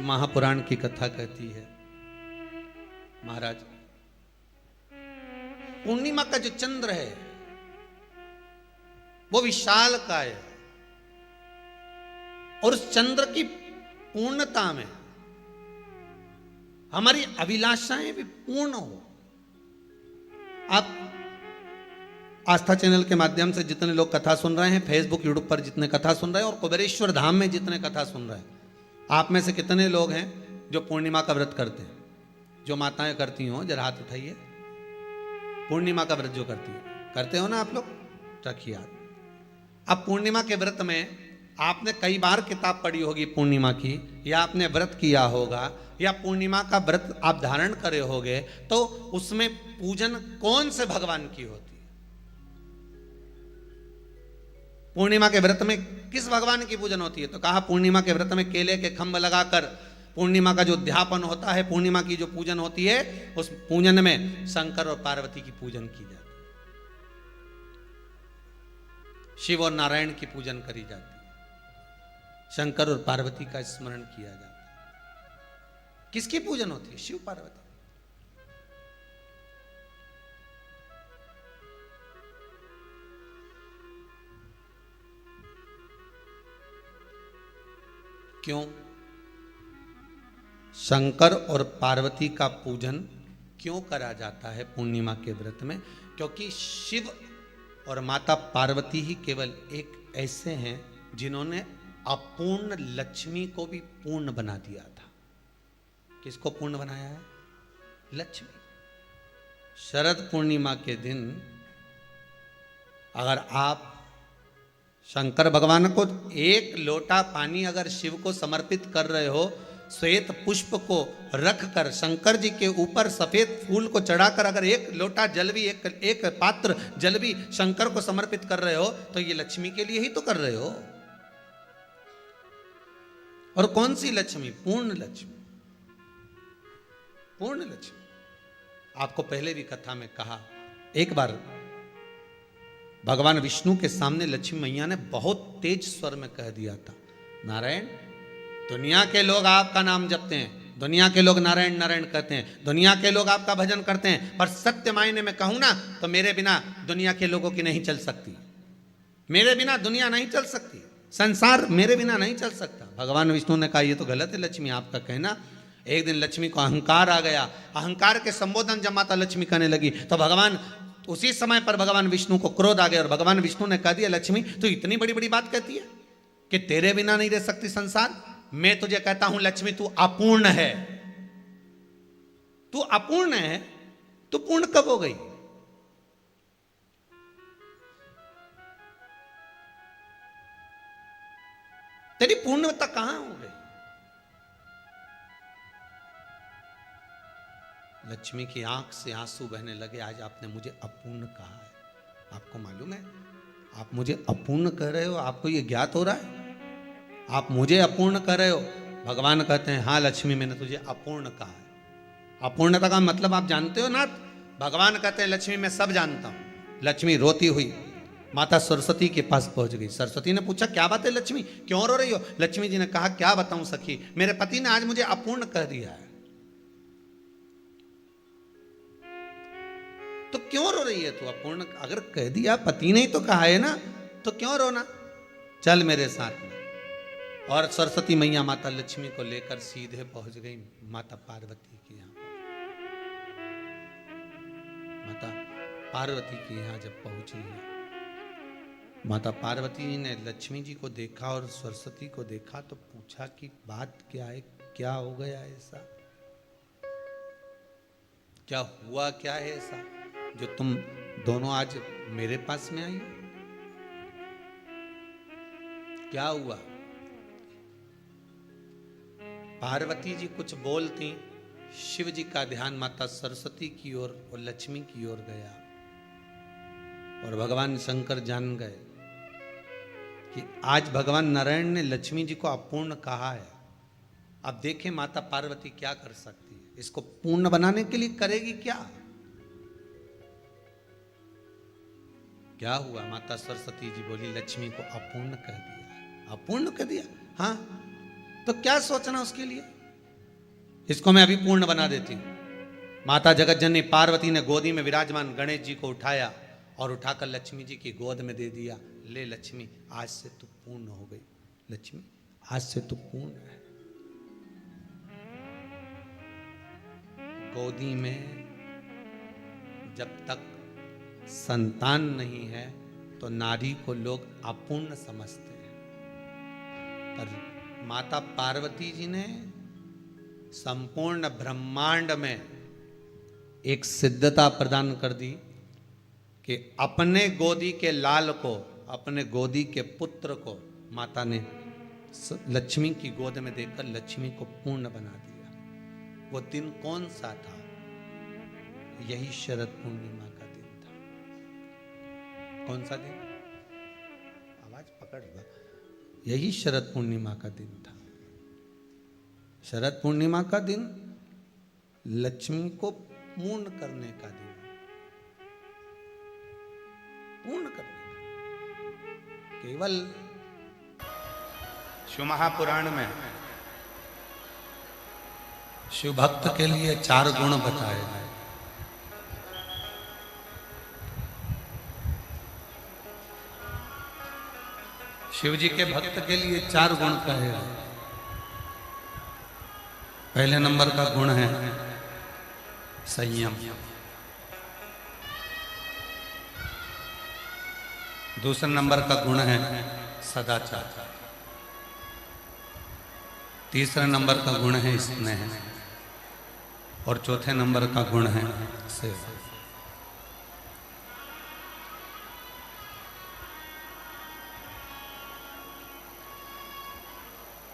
महापुराण की कथा कहती है, महाराज पूर्णिमा का जो चंद्र है वो विशाल का है और उस चंद्र की पूर्णता में हमारी अभिलाषाएं भी पूर्ण हो। आप आस्था चैनल के माध्यम से जितने लोग कथा सुन रहे हैं, फेसबुक यूट्यूब पर जितने कथा सुन रहे हैं और कुबेरेश्वर धाम में जितने कथा सुन रहे हैं, आप में से कितने लोग हैं जो पूर्णिमा का व्रत करते हैं? जो माताएं करती हो जरा हाथ उठाइए। पूर्णिमा का व्रत जो करते हो ना आप लोग, रखिए हाथ। अब पूर्णिमा के व्रत में आपने कई बार किताब पढ़ी होगी पूर्णिमा की, या आपने व्रत किया होगा, या पूर्णिमा का व्रत आप धारण करे होगे, तो उसमें पूजन कौन से भगवान की होती है? पूर्णिमा के व्रत में किस भगवान की पूजन होती है? तो कहा पूर्णिमा के व्रत में केले के खंभ लगाकर पूर्णिमा का जो अध्यापन होता है, पूर्णिमा की जो पूजन होती है, उस पूजन में शंकर और पार्वती की पूजन की जाती है, शिव और नारायण की पूजन करी जाती है, शंकर और पार्वती का स्मरण किया जाता है। किसकी पूजन होती है? शिव पार्वती। क्यों शंकर और पार्वती का पूजन क्यों करा जाता है पूर्णिमा के व्रत में? क्योंकि शिव और माता पार्वती ही केवल एक ऐसे हैं जिन्होंने अपूर्ण लक्ष्मी को भी पूर्ण बना दिया था। किसको पूर्ण बनाया है? लक्ष्मी। शरद पूर्णिमा के दिन अगर आप शंकर भगवान को एक लोटा पानी अगर शिव को समर्पित कर रहे हो, श्वेत पुष्प को रखकर शंकर जी के ऊपर सफेद फूल को चढ़ाकर अगर एक लोटा जल भी, एक पात्र जल भी शंकर को समर्पित कर रहे हो, तो ये लक्ष्मी के लिए ही तो कर रहे हो। और कौन सी लक्ष्मी? पूर्ण लक्ष्मी। पूर्ण लक्ष्मी। आपको पहले भी कथा में कहा, एक बार भगवान विष्णु के सामने लक्ष्मी मैया ने बहुत तेज स्वर में कह दिया था, नारायण, दुनिया के लोग आपका नाम जपते हैं, दुनिया के लोग नारायण नारायण कहते हैं, दुनिया के लोग आपका भजन करते हैं, पर सत्य मायने में कहूं ना तो मेरे बिना दुनिया के लोगों की नहीं चल सकती। मेरे बिना दुनिया नहीं चल सकती, संसार मेरे बिना नहीं चल सकता। भगवान विष्णु ने कहा, ये तो गलत है लक्ष्मी आपका कहना। एक दिन लक्ष्मी को अहंकार आ गया। अहंकार के संबोधन जब माता लक्ष्मी करने लगी तो भगवान, उसी समय पर भगवान विष्णु को क्रोध आ गया और भगवान विष्णु ने कह दिया, लक्ष्मी तू इतनी बड़ी बड़ी बात कहती है कि तेरे बिना नहीं रह सकती संसार। मैं तुझे कहता हूं लक्ष्मी, तू अपूर्ण है। तू अपूर्ण है, तू पूर्ण कब हो गई? तेरी पूर्णता कहां हो गई? लक्ष्मी की आंख से आंसू बहने लगे। आज आपने मुझे अपूर्ण कहा है। आपको मालूम है आप मुझे अपूर्ण कह रहे हो? आपको ये ज्ञात हो रहा है आप मुझे अपूर्ण कह रहे हो? भगवान कहते हैं, हाँ लक्ष्मी, मैंने तुझे अपूर्ण कहा है। अपूर्णता का मतलब आप जानते हो ना? भगवान कहते हैं, लक्ष्मी मैं सब जानता हूं। लक्ष्मी रोती हुई माता सरस्वती के पास पहुंच गई। सरस्वती ने पूछा, क्या बात है लक्ष्मी, क्यों रो रही हो? लक्ष्मी जी ने कहा, क्या बताऊं सखी, मेरे पति ने आज मुझे अपूर्ण कह दिया है। तो क्यों रो रही है तू? अपूर्ण अगर कह दिया, पति ने ही तो कहा है ना, तो क्यों रोना? चल मेरे साथ में। और सरस्वती मैया माता लक्ष्मी को लेकर सीधे पहुंच गई माता पार्वती के यहां। माता पार्वती के यहां जब पहुंची है, माता पार्वती ने लक्ष्मी जी को देखा और सरस्वती को देखा तो पूछा कि बात क्या है, क्या हो गया ऐसा, क्या हुआ, क्या है ऐसा जो तुम दोनों आज मेरे पास में आई? क्या हुआ? पार्वती जी कुछ बोलती, शिव जी का ध्यान माता सरस्वती की ओर और लक्ष्मी की ओर गया और भगवान शंकर जान गए कि आज भगवान नारायण ने लक्ष्मी जी को अपूर्ण कहा है। अब देखें माता पार्वती क्या कर सकती है, इसको पूर्ण बनाने के लिए करेगी क्या? क्या हुआ? माता सरस्वती जी बोली, लक्ष्मी को अपूर्ण कह दिया। अपूर्ण कह दिया? हाँ, तो क्या सोचना उसके लिए? इसको मैं अभी पूर्ण बना देती हूं। माता जगतजननी पार्वती ने गोदी में विराजमान गणेश जी को उठाया और उठाकर लक्ष्मी जी की गोद में दे दिया। ले लक्ष्मी, आज से तू पूर्ण हो गई। लक्ष्मी, आज से तू पूर्ण है। गोदी में जब तक संतान नहीं है तो नारी को लोग अपूर्ण समझते हैं, पर माता पार्वती जी ने संपूर्ण ब्रह्मांड में एक सिद्धता प्रदान कर दी कि अपने गोदी के लाल को, अपने गोदी के पुत्र को माता ने लक्ष्मी की गोद में देकर लक्ष्मी को पूर्ण बना दिया। वो दिन कौन सा था? यही शरद पूर्णिमा का दिन था। कौन सा दिन? आवाज पकड़ लो। यही शरद पूर्णिमा का दिन था। शरद पूर्णिमा का दिन लक्ष्मी को पूर्ण करने का दिन, पूर्ण करने का। केवल शिव महापुराण में शिव भक्त के लिए 4 गुण बताए गए। शिव जी के भक्त के लिए 4 गुण कहे गए। पहले नंबर का गुण है संयम, दूसरे नंबर का गुण है सदाचार, तीसरे नंबर का गुण है स्नेह और चौथे नंबर का गुण है सेवा।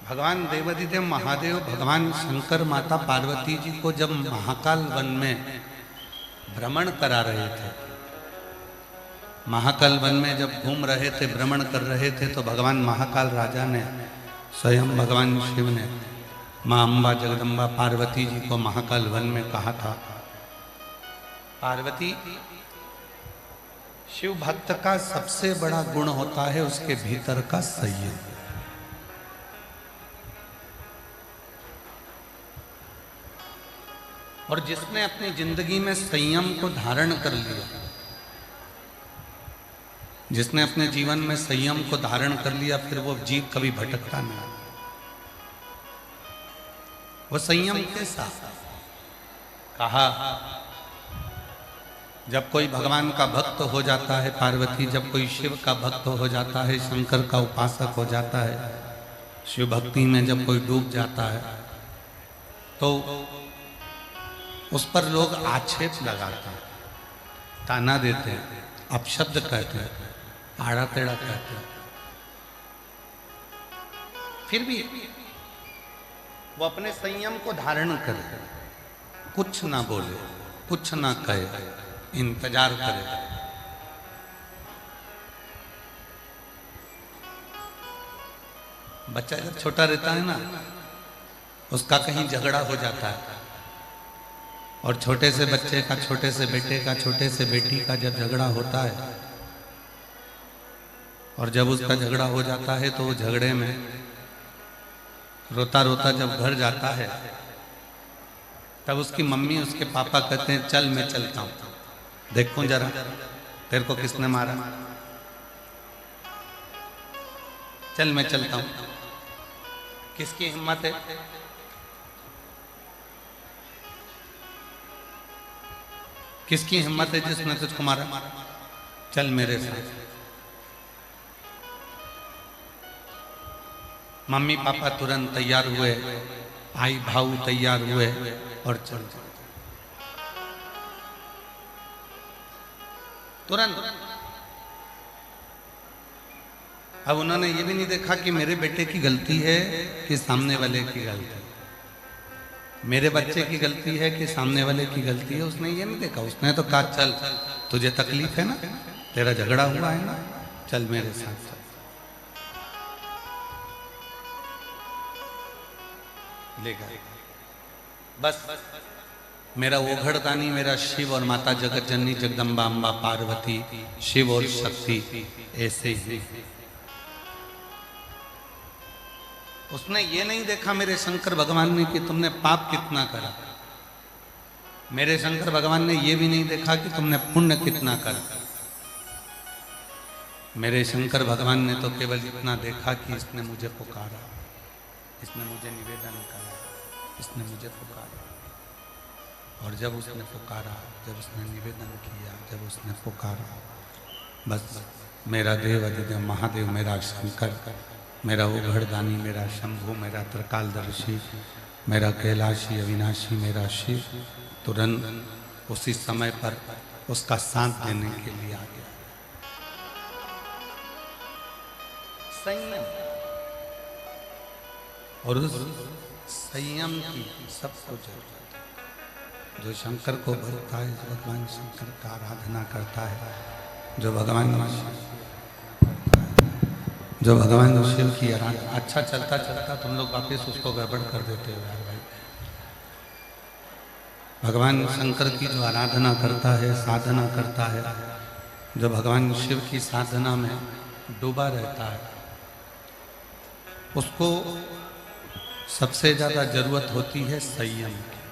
भगवान देवाधिदेव महादेव भगवान शंकर माता पार्वती जी को जब महाकाल वन में भ्रमण करा रहे थे, महाकाल वन में जब घूम रहे थे, भ्रमण कर रहे थे, तो भगवान महाकाल राजा ने स्वयं भगवान शिव ने मां अम्बा जगदम्बा पार्वती जी को महाकाल वन में कहा था, पार्वती, शिव भक्त का सबसे बड़ा गुण होता है उसके भीतर का संयम। और जिसने अपनी जिंदगी में संयम को धारण कर लिया, जिसने अपने जीवन में संयम को धारण कर लिया, फिर वो जीव कभी भटकता नहीं। वो संयम के साथ कहा, जब कोई भगवान का भक्त हो जाता है, पार्वती जब कोई शिव का भक्त हो जाता है, शंकर का उपासक हो जाता है, शिव भक्ति में जब कोई डूब जाता है, तो उस पर लोग आक्षेप लगाते हैं, ताना देते हैं, अपशब्द कहते हैं, आड़ा टेढ़ा कहते हैं। फिर भी वो अपने संयम को धारण करे, कुछ ना बोले, कुछ ना कहे, इंतजार करे। बच्चा जब छोटा रहता है ना, उसका कहीं झगड़ा हो जाता है, और छोटे से बच्चे का, छोटे से बेटे का, छोटे से बेटी का जब झगड़ा होता है, और जब उसका झगड़ा हो जाता है, तो वो झगड़े में रोता रोता जब घर जाता है, तब उसकी मम्मी उसके पापा कहते हैं, चल मैं चलता हूं, देखो जरा तेरे को किसने मारा, चल मैं चलता हूं। किसकी हिम्मत है? किसकी हिम्मत है जिसने तुझको मारा? चल मेरे साथ। मम्मी पापा तुरंत तैयार हुए, भाई भाऊ तैयार हुए और चल तुरंत। अब उन्होंने ये भी नहीं देखा कि मेरे बेटे की गलती है कि सामने वाले की गलती है, मेरे बच्चे की गलती है कि सामने वाले की गलती है, उसने ये नहीं देखा। उसने तो कहा, चल तुझे तकलीफ है ना, तेरा झगड़ा हुआ है ना, चल मेरे साथ चल। ले गए। बस मेरा ओघड़दानी, मेरा शिव और माता जगत जननी जगदम्बा अम्बा पार्वती, शिव और शक्ति ऐसे ही। उसने ये नहीं देखा मेरे शंकर भगवान ने कि तुमने पाप कितना करा। मेरे शंकर भगवान ने ये भी नहीं देखा कि तुमने पुण्य कितना करा। मेरे शंकर भगवान ने तो केवल इतना देखा कि इसने मुझे पुकारा, इसने मुझे निवेदन करा, इसने मुझे पुकारा। और जब उसने पुकारा, जब उसने निवेदन किया, जब उसने पुकारा, बस मेरा देव अधिदेव महादेव, मेरा शंकर, मेरा उघड़दानी, मेरा शंभु, मेरा त्रिकालदर्शी, मेरा कैलाशी अविनाशी, मेरा शिव तुरंत उसी समय पर उसका साथ देने के लिए आ गया। संयम, और उस संयम की सबको जरूरत है। जो शंकर को भजता है, जो भगवान शंकर का आराधना करता है, जो भगवान शिव की आराधना। अच्छा चलता चलता तुम लोग वापस उसको गड़बड़ कर देते हो यार भाई। भगवान शंकर की जो आराधना करता है, साधना करता है, जो भगवान शिव की साधना में डूबा रहता है, उसको सबसे ज्यादा जरूरत होती है संयम की।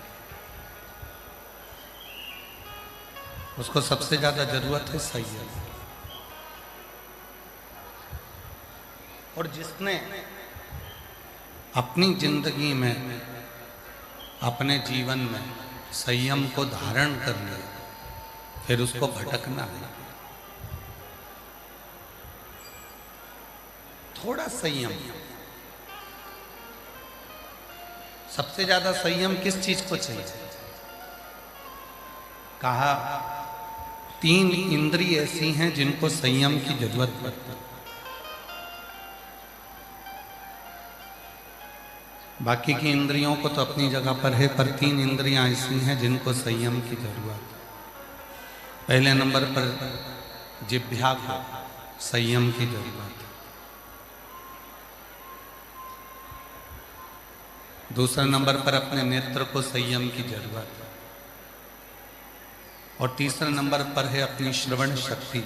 उसको सबसे ज्यादा जरूरत है संयम। और जिसने अपनी जिंदगी में, अपने जीवन में संयम को धारण कर लिया, फिर उसको भटकना नहीं। थोड़ा संयम। सबसे ज्यादा संयम किस चीज को चाहिए? कहा 3 इंद्रिय ऐसी हैं जिनको संयम की जरूरत पड़ती है। बाकी की इंद्रियों को तो अपनी जगह पर है, पर 3 इंद्रियां ऐसी हैं जिनको संयम की जरूरत है। पहले नंबर पर जिह्वा को संयम की जरूरत है। दूसरे नंबर पर अपने नेत्र को संयम की जरूरत है। और तीसरे नंबर पर है अपनी श्रवण शक्ति,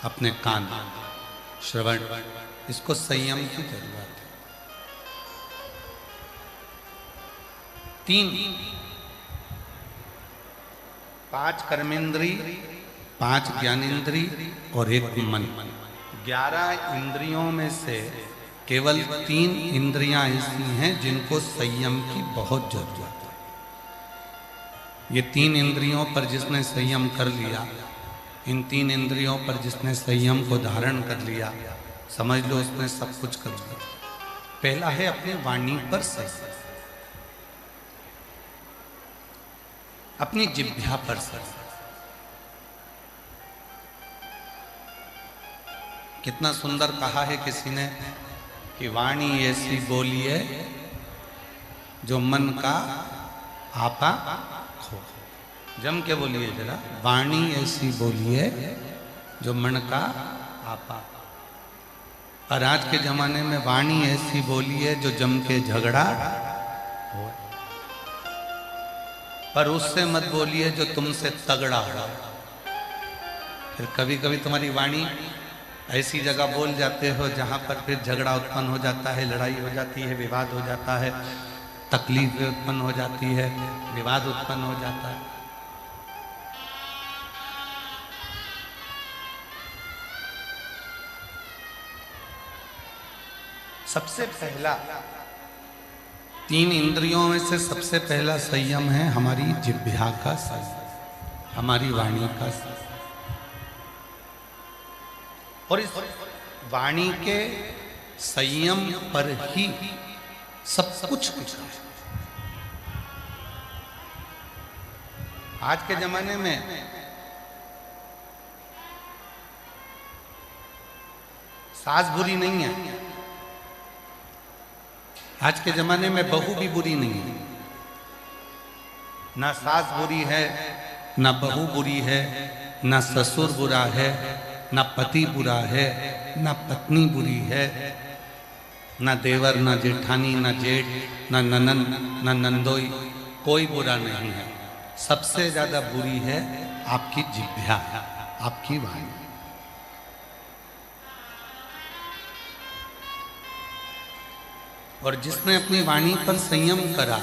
अपने कान, श्रवण, इसको संयम की जरूरत है। 3, 5 कर्मेंद्री, 5 ज्ञानेंद्री और 1 मन। 11 इंद्रियों में से केवल 3 इंद्रियां ऐसी हैं जिनको संयम की बहुत जरूरत है। ये 3 इंद्रियों पर जिसने संयम कर लिया, इन 3 इंद्रियों पर जिसने संयम को धारण कर लिया, समझ लो उसने सब कुछ कर लिया। पहला है अपने वाणी पर संयम, अपनी जिह्वा पर संयम। कितना सुंदर कहा है किसी ने कि वाणी ऐसी बोलिए जो मन का आपा खो। जम के बोलिए जरा, वाणी ऐसी बोलिए जो मन का आपा। और आज के जमाने में वाणी ऐसी बोलिए जो जम के झगड़ा हो, पर उससे मत बोलिए जो तुमसे तगड़ा हो। फिर कभी कभी तुम्हारी वाणी ऐसी जगह बोल जाते हो जहां पर फिर झगड़ा उत्पन्न हो जाता है, लड़ाई हो जाती है, विवाद हो जाता है, तकलीफ उत्पन्न हो जाती है, विवाद उत्पन्न हो जाता है। सबसे पहला 3 इंद्रियों में से सबसे पहला संयम है हमारी जिह्वा का संयम, हमारी वाणी का संयम। और इस वाणी के संयम पर ही सब कुछ लिखा है। आज के जमाने में सास बुरी नहीं है, आज के जमाने में बहू भी बुरी नहीं है। ना सास बुरी है, ना बहू बुरी है, ना ससुर बुरा है, ना पति बुरा है, ना पत्नी बुरी है, ना देवर, ना जेठानी, ना जेठ, ना ननंद, ना नंदोई, कोई बुरा नहीं है। सबसे ज्यादा बुरी है आपकी जिह्वा, आपकी वाणी। और जिसने अपनी वाणी पर संयम करा,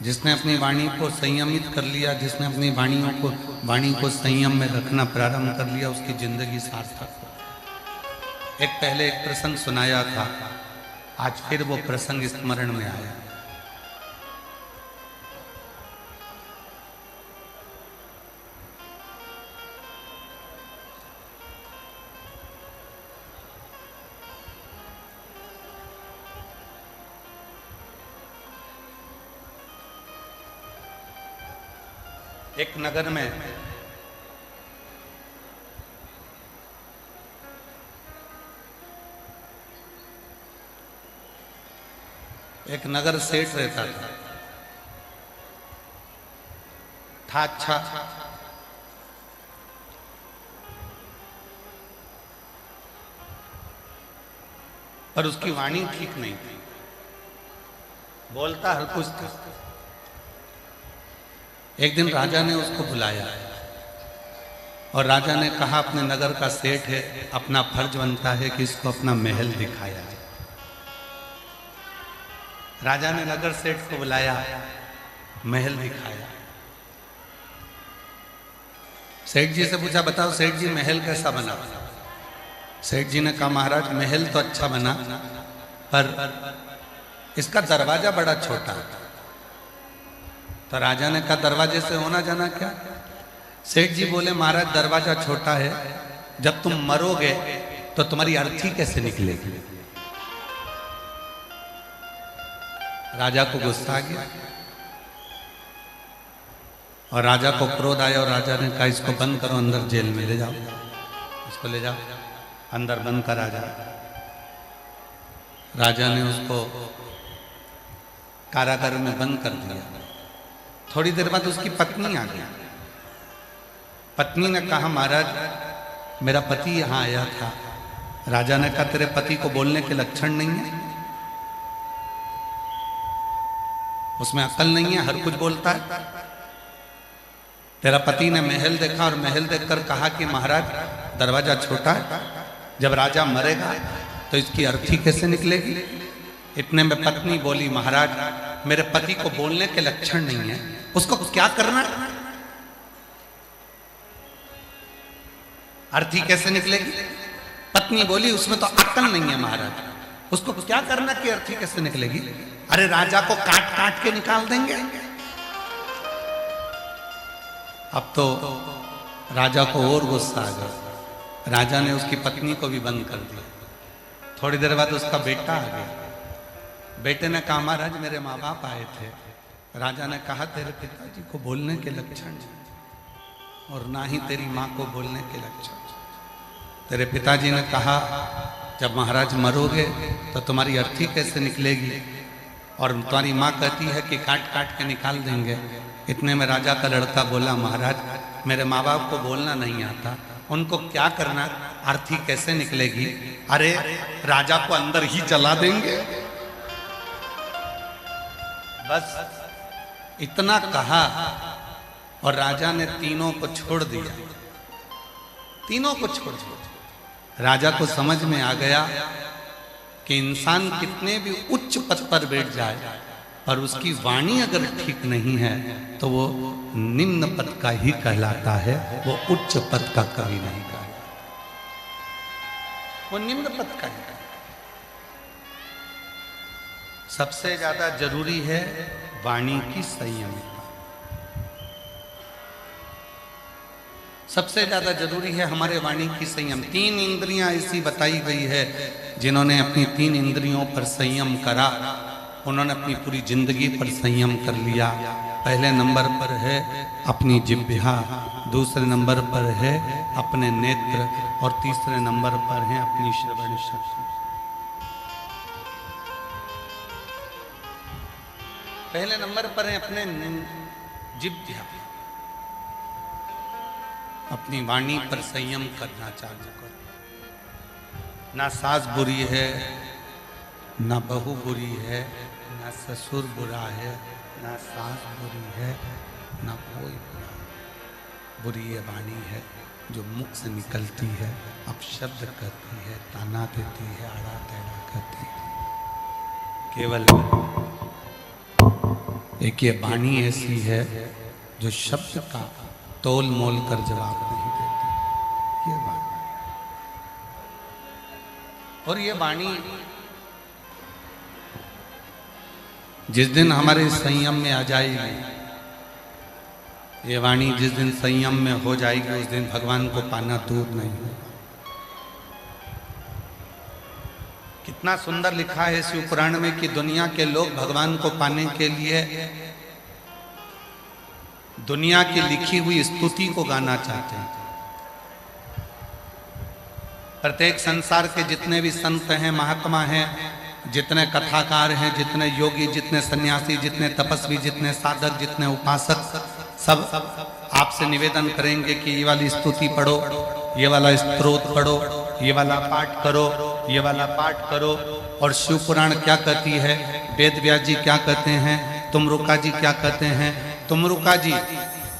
जिसने अपनी वाणी को संयमित कर लिया, जिसने अपनी वाणी को संयम में रखना प्रारंभ कर लिया, उसकी जिंदगी सार्थक हो। एक पहले एक प्रसंग सुनाया था, आज फिर वो प्रसंग स्मरण में आया। एक नगर में एक नगर सेठ रहता था अच्छा, पर उसकी वाणी ठीक नहीं थी, बोलता हर कुछ था। एक दिन राजा ने उसको बुलाया और राजा ने कहा, अपने नगर का सेठ है, अपना फर्ज बनता है कि इसको अपना महल दिखाया जाए। राजा ने नगर सेठ को बुलाया, महल दिखाया। सेठ जी से पूछा, बताओ सेठ जी महल कैसा बना? सेठ जी ने कहा, महाराज महल तो अच्छा बना, पर इसका दरवाजा बड़ा छोटा है। तो राजा ने कहा, दरवाजे से होना जाना क्या? सेठ जी बोले, महाराज दरवाजा छोटा है, जब तुम मरोगे तो तुम्हारी अर्थी कैसे निकलेगी? राजा को गुस्सा आ गया और राजा को क्रोध आया और राजा ने कहा, इसको बंद करो, अंदर जेल में ले जाओ, इसको ले जाओ, अंदर बंद करा जाए। राजा ने उसको कारागार में बंद कर दिया। थोड़ी देर बाद उसकी पत्नी आ गई। पत्नी ने कहा, महाराज मेरा पति यहां आया था। राजा ने कहा, तेरे पति को बोलने के लक्षण नहीं है, उसमें अकल नहीं है, हर कुछ बोलता है। तेरा पति ने महल देखा और महल देखकर कहा कि महाराज दरवाजा छोटा है, जब राजा मरेगा तो इसकी अर्थी कैसे निकलेगी? इतने में पत्नी बोली, महाराज मेरे पति को बोलने के लक्षण नहीं है, उसको क्या करना? अर्थी कैसे निकलेगी? पत्नी बोली, उसमें तो अक्ल नहीं है महाराज, उसको क्या करना कि अर्थी कैसे निकलेगी? अरे राजा को काट काट के निकाल देंगे। अब तो राजा को और गुस्सा आ गया। राजा ने उसकी पत्नी को भी बंद कर दिया। थोड़ी देर बाद उसका बेटा आ गया। बेटे ने कहा, महाराज मेरे माँ बाप आए थे। राजा ने कहा, तेरे पिताजी को बोलने के लक्षण और ना ही तेरी माँ को बोलने के लक्षण। तेरे पिताजी ने कहा, जब महाराज मरोगे तो तुम्हारी अर्थी कैसे निकलेगी? और तुम्हारी माँ कहती है कि काट काट के निकाल देंगे। इतने में राजा का लड़का बोला, महाराज मेरे माँ बाप को बोलना नहीं आता, उनको क्या करना? अर्थी कैसे निकलेगी? अरे राजा को अंदर ही जला देंगे। बस इतना कहा और राजा ने तीनों को छोड़ दिया। तीनों को छोड़ दिया। राजा को समझ में आ गया कि इंसान कितने भी उच्च पद पर बैठ जाए, पर उसकी वाणी अगर ठीक नहीं है तो वो निम्न पद का ही कहलाता है, वो उच्च पद का कभी नहीं कहलाता, वो निम्न पद का ही। सबसे ज्यादा जरूरी है वाणी की संयमिता। सबसे ज्यादा जरूरी है हमारे वाणी की संयम। 3 इंद्रियां ऐसी बताई गई है, जिन्होंने अपनी 3 इंद्रियों पर संयम करा, उन्होंने अपनी पूरी जिंदगी पर संयम कर लिया। पहले नंबर पर है अपनी जिह्वा, दूसरे नंबर पर है अपने नेत्र और तीसरे नंबर पर है अपनी श्रवण शक्ति। पहले नंबर पर है अपने जिह्वा, अपनी वाणी पर संयम करना चालू करो। ना सास बुरी है, ना बहू बुरी है, ना ससुर बुरा है, ना सास बुरी है, ना कोई बुरा है। बुरी ये वाणी है जो मुख से निकलती है, अपशब्द करती है, ताना देती है, आड़ा टेढ़ा करती है। केवल एक ये वाणी ऐसी है जो शब्द का तोल मोल कर जवाब नहीं देती। ये वाणी, और ये वाणी जिस दिन हमारे संयम में आ जाएगी, ये वाणी जिस दिन संयम में हो जाएगी, उस दिन भगवान को पाना दूर नहीं है। कितना सुंदर लिखा है शिव पुराण में कि दुनिया के लोग भगवान को पाने के लिए दुनिया की लिखी हुई स्तुति को गाना चाहते हैं। प्रत्येक संसार के जितने भी संत हैं, महात्मा हैं, जितने कथाकार हैं, जितने योगी, जितने सन्यासी, जितने तपस्वी, जितने साधक, जितने उपासक, सब आपसे निवेदन करेंगे कि ये वाली स्तुति पढ़ो, ये वाला स्तोत्र पढ़ो, ये वाला पाठ करो, ये वाला पाठ करो। और शिव पुराण क्या कहती है, वेद व्यास जी क्या कहते हैं, तुमरुका जी क्या कहते हैं। तुमरुका जी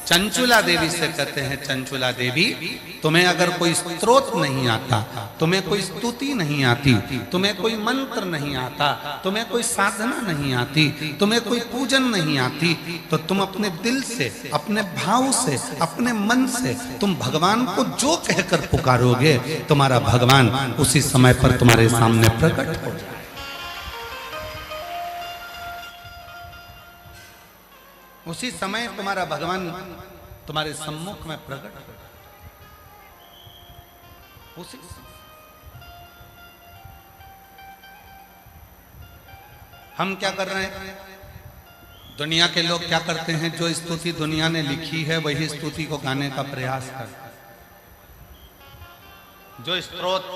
चंचुला देवी से कहते हैं, चंचुला देवी तुम्हें अगर कोई स्तोत्र नहीं आता, तुम्हें कोई स्तुति नहीं आती, तुम्हें कोई मंत्र नहीं आता, तुम्हें कोई साधना नहीं आती, तुम्हें कोई पूजन नहीं आती, तो तुम अपने दिल से, अपने भाव से, अपने मन से तुम भगवान को जो कहकर पुकारोगे, तुम्हारा भगवान उसी समय पर तुम्हारे सामने प्रकट हो जाए। उसी समय तुम्हारा भगवान तुम्हारे सम्मुख में प्रकट हो। उसी हम क्या कर रहे हैं, दुनिया के लोग क्या करते हैं, जो स्तुति दुनिया ने लिखी है वही स्तुति को गाने का प्रयास करते हैं। जो स्तोत्र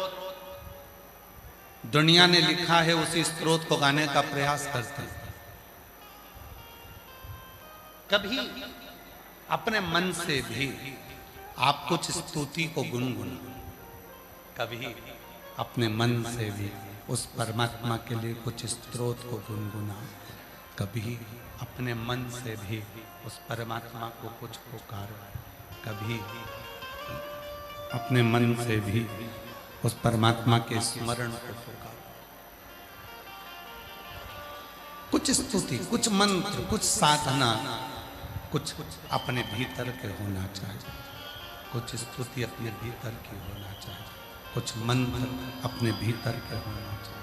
दुनिया ने लिखा है उसी स्तोत्र को गाने का प्रयास करते हैं। कभी अपने मन से भी आप कुछ स्तुति को गुनगुनाओ, कभी अपने मन से भी उस परमात्मा के लिए कुछ स्तोत्र को गुनगुनाओ, कभी अपने मन से भी उस परमात्मा को कुछ पुकारो, कभी अपने मन से भी उस परमात्मा के स्मरण को पुकारो। कुछ स्तुति, कुछ मंत्र, कुछ साधना, कुछ अपने भीतर के होना चाहिए, कुछ स्तुति अपने भीतर की होना चाहिए, कुछ मंत्र अपने भीतर के होना चाहिए।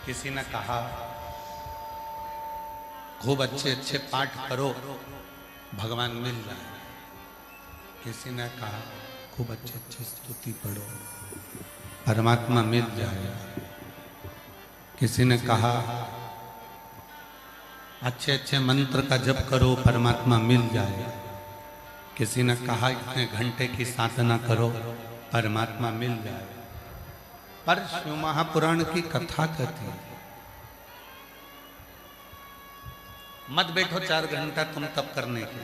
किसी ने कहा खूब अच्छे अच्छे पाठ करो भगवान मिल जाए, किसी ने कहा खूब अच्छी अच्छी स्तुति पढ़ो परमात्मा मिल जाएगा, किसी ने कहा अच्छे अच्छे मंत्र का जप करो परमात्मा मिल जाएगा, किसी ने कहा इतने घंटे की साधना करो परमात्मा मिल जाएगा। पर शिव महापुराण की कथा कहती है मत बैठो 4 घंटा तुम तप करने के,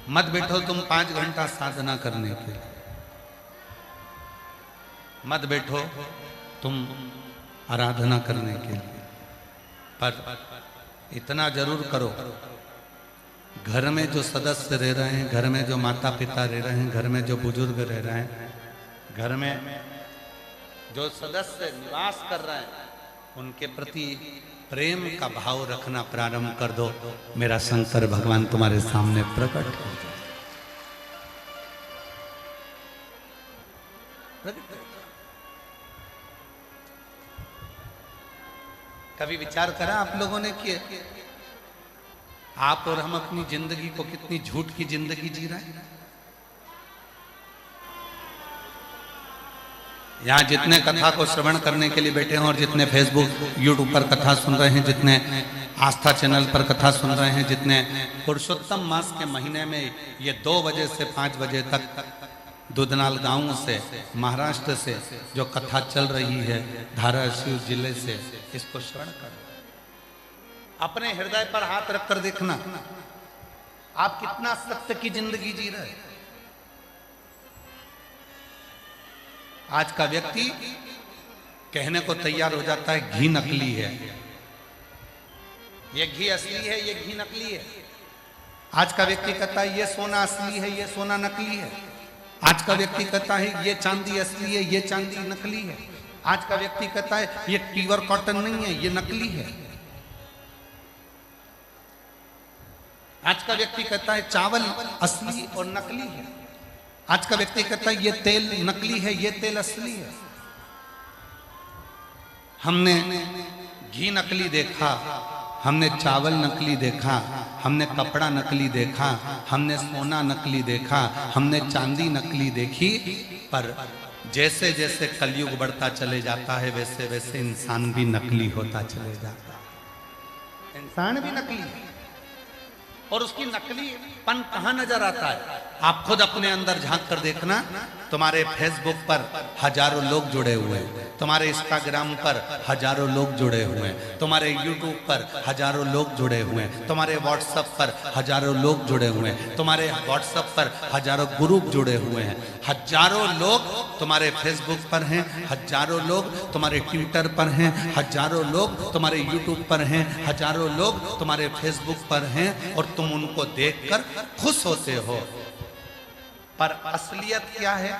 मत बैठो तुम 5 घंटा साधना करने के, मत बैठो तुम आराधना करने के लिए, पर इतना जरूर करो घर में जो सदस्य रह रहे हैं, घर में जो माता पिता रह रहे हैं, घर में जो बुजुर्ग रह रहे हैं, घर में जो सदस्य निवास कर रहे हैं, उनके प्रति प्रेम का भाव रखना प्रारंभ कर दो। मेरा शंकर भगवान तुम्हारे सामने प्रकट हो जाए। कभी विचार करा आप लोगों ने कि आप और हम अपनी जिंदगी को कितनी झूठ की जिंदगी जी रहे हैं। यहाँ जितने कथा को श्रवण करने के लिए बैठे हैं और जितने फेसबुक यूट्यूब पर कथा सुन रहे हैं, जितने आस्था चैनल पर कथा सुन रहे हैं, जितने पुरुषोत्तम मास के महीने में ये 2 बजे से 5 बजे तक दुधनाल गांव से, महाराष्ट्र से जो कथा चल रही है धाराशिव जिले से, इसको श्रवण करो। अपने हृदय पर हाथ रखकर देखना आप कितना सत्य की जिंदगी जी रहे हैं। आज का व्यक्ति कहने को तैयार हो जाता है घी नकली है, ये घी असली है, ये घी नकली है। आज का व्यक्ति कहता है ये सोना असली है, ये सोना नकली है। आज का व्यक्ति कहता है ये चांदी असली है, ये चांदी नकली है। आज का व्यक्ति कहता है ये प्योर कॉटन नहीं है, ये नकली है। आज का व्यक्ति कहता है चावल असली और नकली है। आज का व्यक्ति कहता है ये तेल नकली है, ये तेल असली है। हमने घी नकली देखा, हमने चावल नकली देखा, हमने कपड़ा नकली देखा, हमने सोना नकली देखा, हमने चांदी नकली देखी। पर जैसे जैसे कलयुग बढ़ता चले जाता है वैसे वैसे इंसान भी नकली होता चले जाता है। इंसान भी नकली है। और उसकी नकलीपन कहां नजर आता है? आप खुद अपने अंदर झांक कर देखना। तुम्हारे फेसबुक पर हजारों लोग जुड़े हुए हैं, तुम्हारे इंस्टाग्राम पर हजारों लोग जुड़े हुए हैं, तुम्हारे यूट्यूब पर हजारों लोग जुड़े हुए हैं, तुम्हारे व्हाट्सएप पर हजारों लोग जुड़े हुए हैं, तुम्हारे व्हाट्सएप पर हजारों ग्रुप जुड़े हुए हैं, हजारों लोग तुम्हारे फेसबुक पर हैं, हजारों लोग तुम्हारे ट्विटर पर हैं, हजारों लोग तुम्हारे यूट्यूब पर हैं, हजारों लोग तुम्हारे फेसबुक पर हैं और तुम उनको देखकर खुश होते हो। पर असलियत क्या है?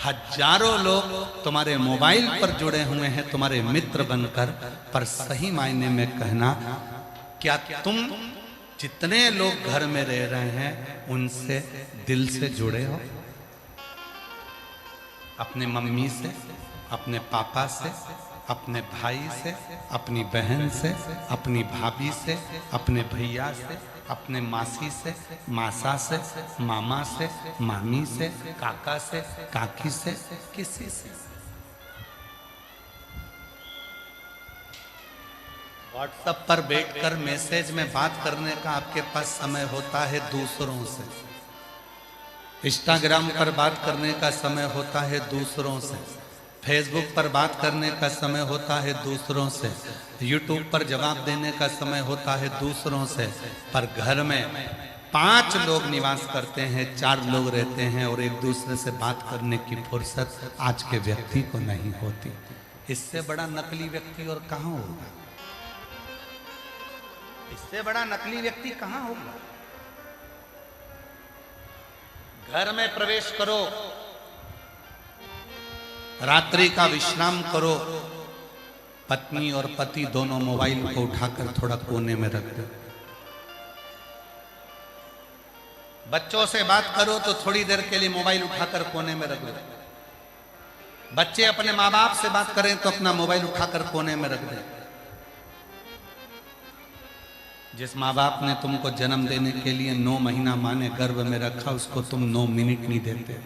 हजारों लोग तुम्हारे मोबाइल पर जुड़े हुए हैं तुम्हारे मित्र बनकर, पर सही मायने में कहना, क्या तुम जितने लोग घर में रह रहे हैं उनसे दिल से जुड़े हो? अपने मम्मी से, अपने पापा से, अपने भाई से, अपनी बहन से, अपनी भाभी से, अपने भैया से, अपने मासी से, मासा से, मामा से, मामी से, काका से, काकी से, किसी से? व्हाट्सएप पर बैठकर मैसेज में बात करने का आपके पास समय होता है दूसरों से, इंस्टाग्राम पर बात करने का समय होता है दूसरों से, फेसबुक पर बात करने का समय होता है दूसरों से, यूट्यूब पर जवाब देने का समय होता है दूसरों से। पर घर में 5 लोग निवास करते हैं, 4 लोग रहते हैं और एक दूसरे से बात करने की फुर्सत आज के व्यक्ति को नहीं होती। इससे बड़ा नकली व्यक्ति और कहां होगा? इससे बड़ा नकली व्यक्ति कहां होगा? घर में प्रवेश करो, रात्रि का विश्राम करो, पत्नी और पति दोनों मोबाइल को उठाकर थोड़ा कोने में रख दो। बच्चों से बात करो तो थोड़ी देर के लिए मोबाइल उठाकर कोने में रख दो। बच्चे अपने माँ बाप से बात करें तो अपना मोबाइल उठाकर कोने में रख दो। जिस माँ बाप ने तुमको जन्म देने के लिए 9 महीना माने गर्भ में रखा, उसको तुम 9 मिनट नहीं देते।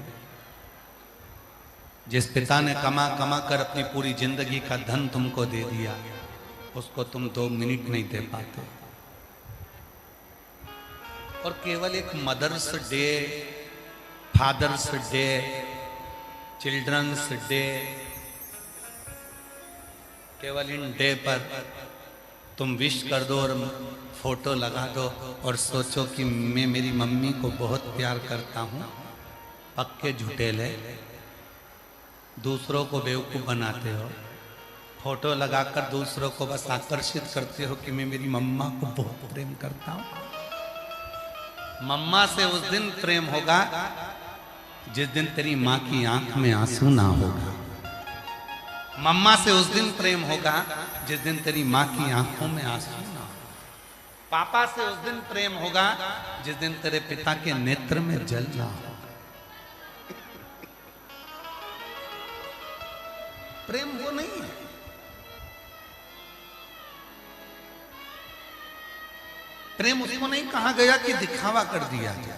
जिस पिता ने कमा कमा कर अपनी पूरी जिंदगी का धन तुमको दे दिया, उसको तुम 2 मिनट नहीं दे पाते। और केवल एक mother's day, father's day, children's day, केवल इन डे पर तुम विश कर दो और फोटो लगा दो और सोचो कि मैं मेरी मम्मी को बहुत प्यार करता हूं। पक्के झूठेले, दूसरों को बेवकूफ बनाते हो। फोटो लगाकर दूसरों को बस आकर्षित करते हो कि मैं मेरी मम्मा को बहुत प्रेम करता हूं। मम्मा से उस दिन प्रेम होगा जिस दिन तेरी माँ की आंख में आंसू ना होगा। मम्मा से उस दिन प्रेम होगा जिस दिन तेरी माँ की आंखों में आंसू ना हो। पापा से उस दिन प्रेम होगा जिस दिन तेरे पिता के नेत्र में जल ना हो। प्रेम वो नहीं है। प्रेम उसको नहीं कहा गया कि दिखावा कर दिया गया।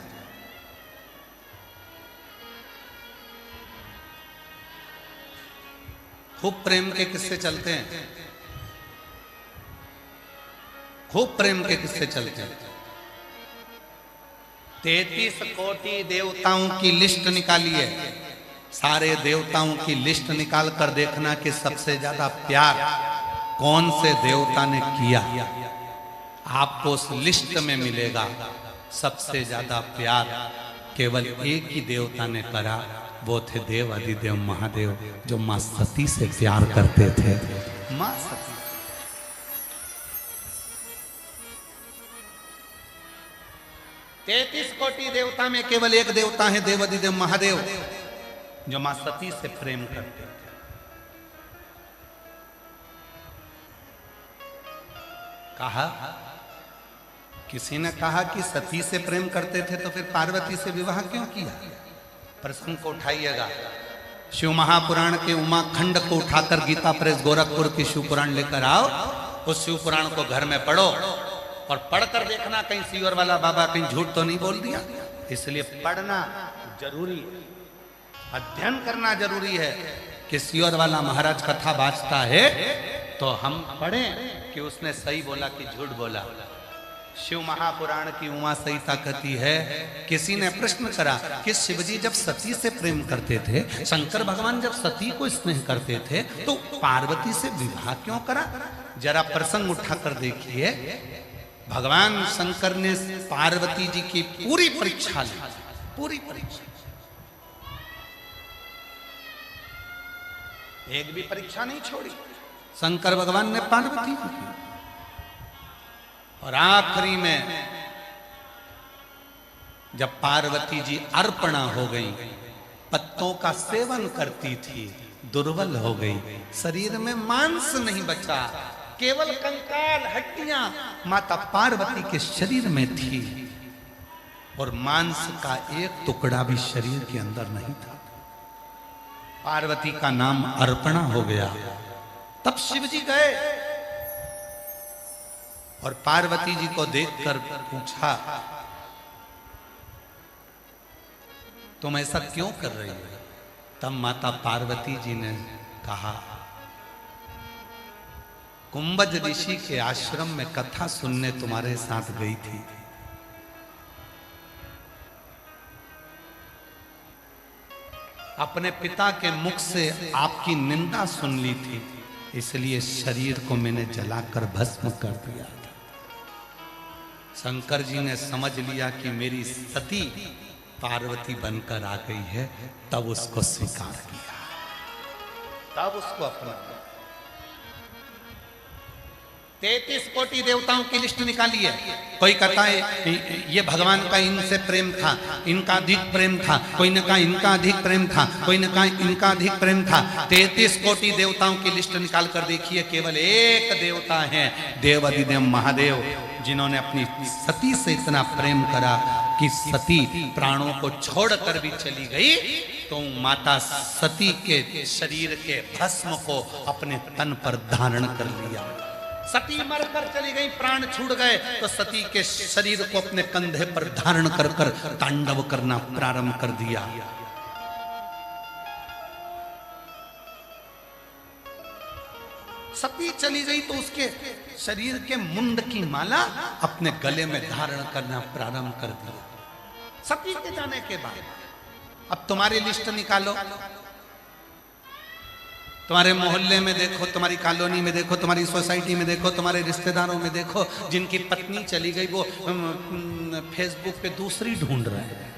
खूब प्रेम के किस्से चलते हैं, खूब प्रेम के किस्से चलते हैं। 33 कोटि देवताओं की लिस्ट निकालिए, सारे देवताओं की लिस्ट निकाल कर देखना कि सबसे ज्यादा प्यार कौन से देवता ने किया। आपको उस लिस्ट में मिलेगा सबसे ज्यादा प्यार केवल एक ही देवता ने करा, वो थे देव अधिदेव महादेव, जो मां सती से प्यार करते थे। मां सती कोटि देवता में केवल एक देवता है, देवाधिदेव महादेव, जो मां सती से प्रेम करते थे। कहा, किसी ने कहा कि सती से प्रेम करते थे तो फिर पार्वती से विवाह क्यों किया? प्रसंग को उठाइएगा, शिव महापुराण के उमा खंड को उठाकर गीता प्रेस गोरखपुर की शिव पुराण लेकर आओ। उस शिव पुराण को घर में पढ़ो और पढ़कर देखना कहीं सीवर वाला बाबा कहीं झूठ तो नहीं बोल दिया। इसलिए पढ़ना जरूरी, अध्ययन करना जरूरी है कि सीवर वाला महाराज कथा बाजता है तो हम पढ़ें कि उसने सही बोला कि झूठ बोला। शिव महापुराण की उमा सहिता कहती है, किसी ने प्रश्न करा कि शिवजी जब सती से प्रेम करते थे, शंकर भगवान जब सती को स्नेह करते थे, तो पार्वती से विवाह क्यों करा? जरा प्रसंग उठाकर देखिए। भगवान शंकर ने पार्वती जी की पूरी परीक्षा ली, पूरी परीक्षा, एक भी परीक्षा नहीं छोड़ी शंकर भगवान ने पार्वती जी की। और आखिरी में जब पार्वती जी अर्पणा हो गई, पत्तों का सेवन करती थी, दुर्बल हो गई, शरीर में मांस नहीं बचा, केवल कंकाल हड्डियां माता पार्वती के शरीर में थी और मांस का एक टुकड़ा भी शरीर के अंदर नहीं था। पार्वती का नाम अर्पणा हो गया। तब शिव जी गए और पार्वती जी को देखकर पूछा, तुम ऐसा क्यों कर रही हो? तब माता पार्वती जी ने कहा, कुंभज ऋषि के आश्रम में कथा सुनने तुम्हारे साथ गई थी। अपने पिता के मुख से आपकी निंदा सुन ली थी, इसलिए शरीर को मैंने जलाकर भस्म कर दिया था। शंकर जी ने समझ लिया कि मेरी सती पार्वती बनकर आ गई है, तब उसको स्वीकार किया, तब उसको अपना 33 कोटि देवताओं की लिस्ट निकाली है। कोई कहता है ये भगवान का इनसे प्रेम था, इनका अधिक प्रेम था, कोई ने कहा इनका अधिक प्रेम था, कोई ने कहा इनका अधिक प्रेम था। 33 कोटि देवताओं की लिस्ट निकाल कर देखिए, केवल एक देवता है, देवाधिदेव महादेव, जिन्होंने अपनी सती से इतना प्रेम करा कि सती प्राणों को छोड़कर भी चली गई तो माता सती के शरीर के भस्म को अपने तन पर धारण कर लिया। सती मरकर चली गई, प्राण छूट गए, तो सती के शरीर को अपने कंधे पर धारण कर कर तांडव करना प्रारंभ कर दिया। सती चली गई तो उसके शरीर के मुंड की माला अपने गले में धारण करना प्रारंभ कर दिया। सती के जाने के बाद अब तुम्हारी लिस्ट निकालो, तुम्हारे मोहल्ले में देखो, तुम्हारी कॉलोनी में देखो, तुम्हारी सोसाइटी में देखो, तुम्हारे रिश्तेदारों में देखो, जिनकी पत्नी चली गई वो फेसबुक पे दूसरी ढूंढ रहे हैं।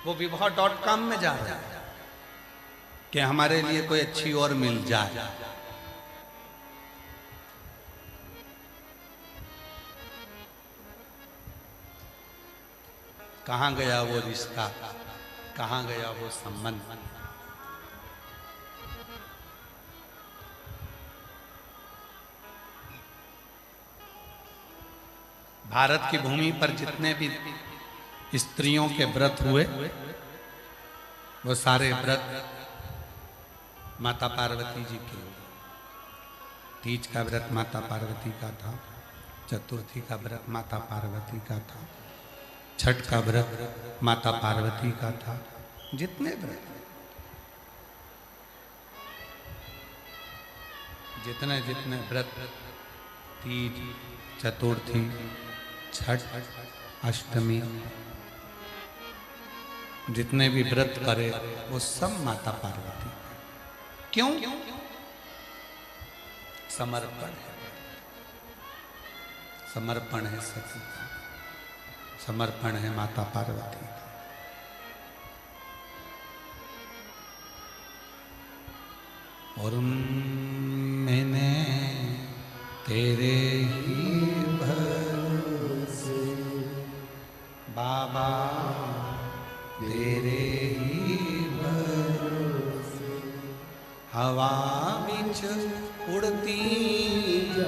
वो विवाह.com में जा रहा है कि हमारे लिए कोई अच्छी और मिल जाए। कहां गया वो रिश्ता, कहां गया वो संबंध? भारत की भूमि पर जितने भी स्त्रियों के व्रत हुए वो सारे व्रत माता पार्वती जी के। तीज का व्रत माता पार्वती का था, चतुर्थी का व्रत माता पार्वती का था, छठ का व्रत माता पार्वती का था। जितने व्रत, जितने जितने व्रत, तीज, चतुर्थी, छठ, अष्टमी, जितने भी व्रत करे वो सब माता पार्वती। क्यों? समर्पण है, समर्पण है सती, समर्पण है माता पार्वती। और मैंने तेरे ही भरोसे बाबा तेरे ही भरोसे हवा बिच उड़ती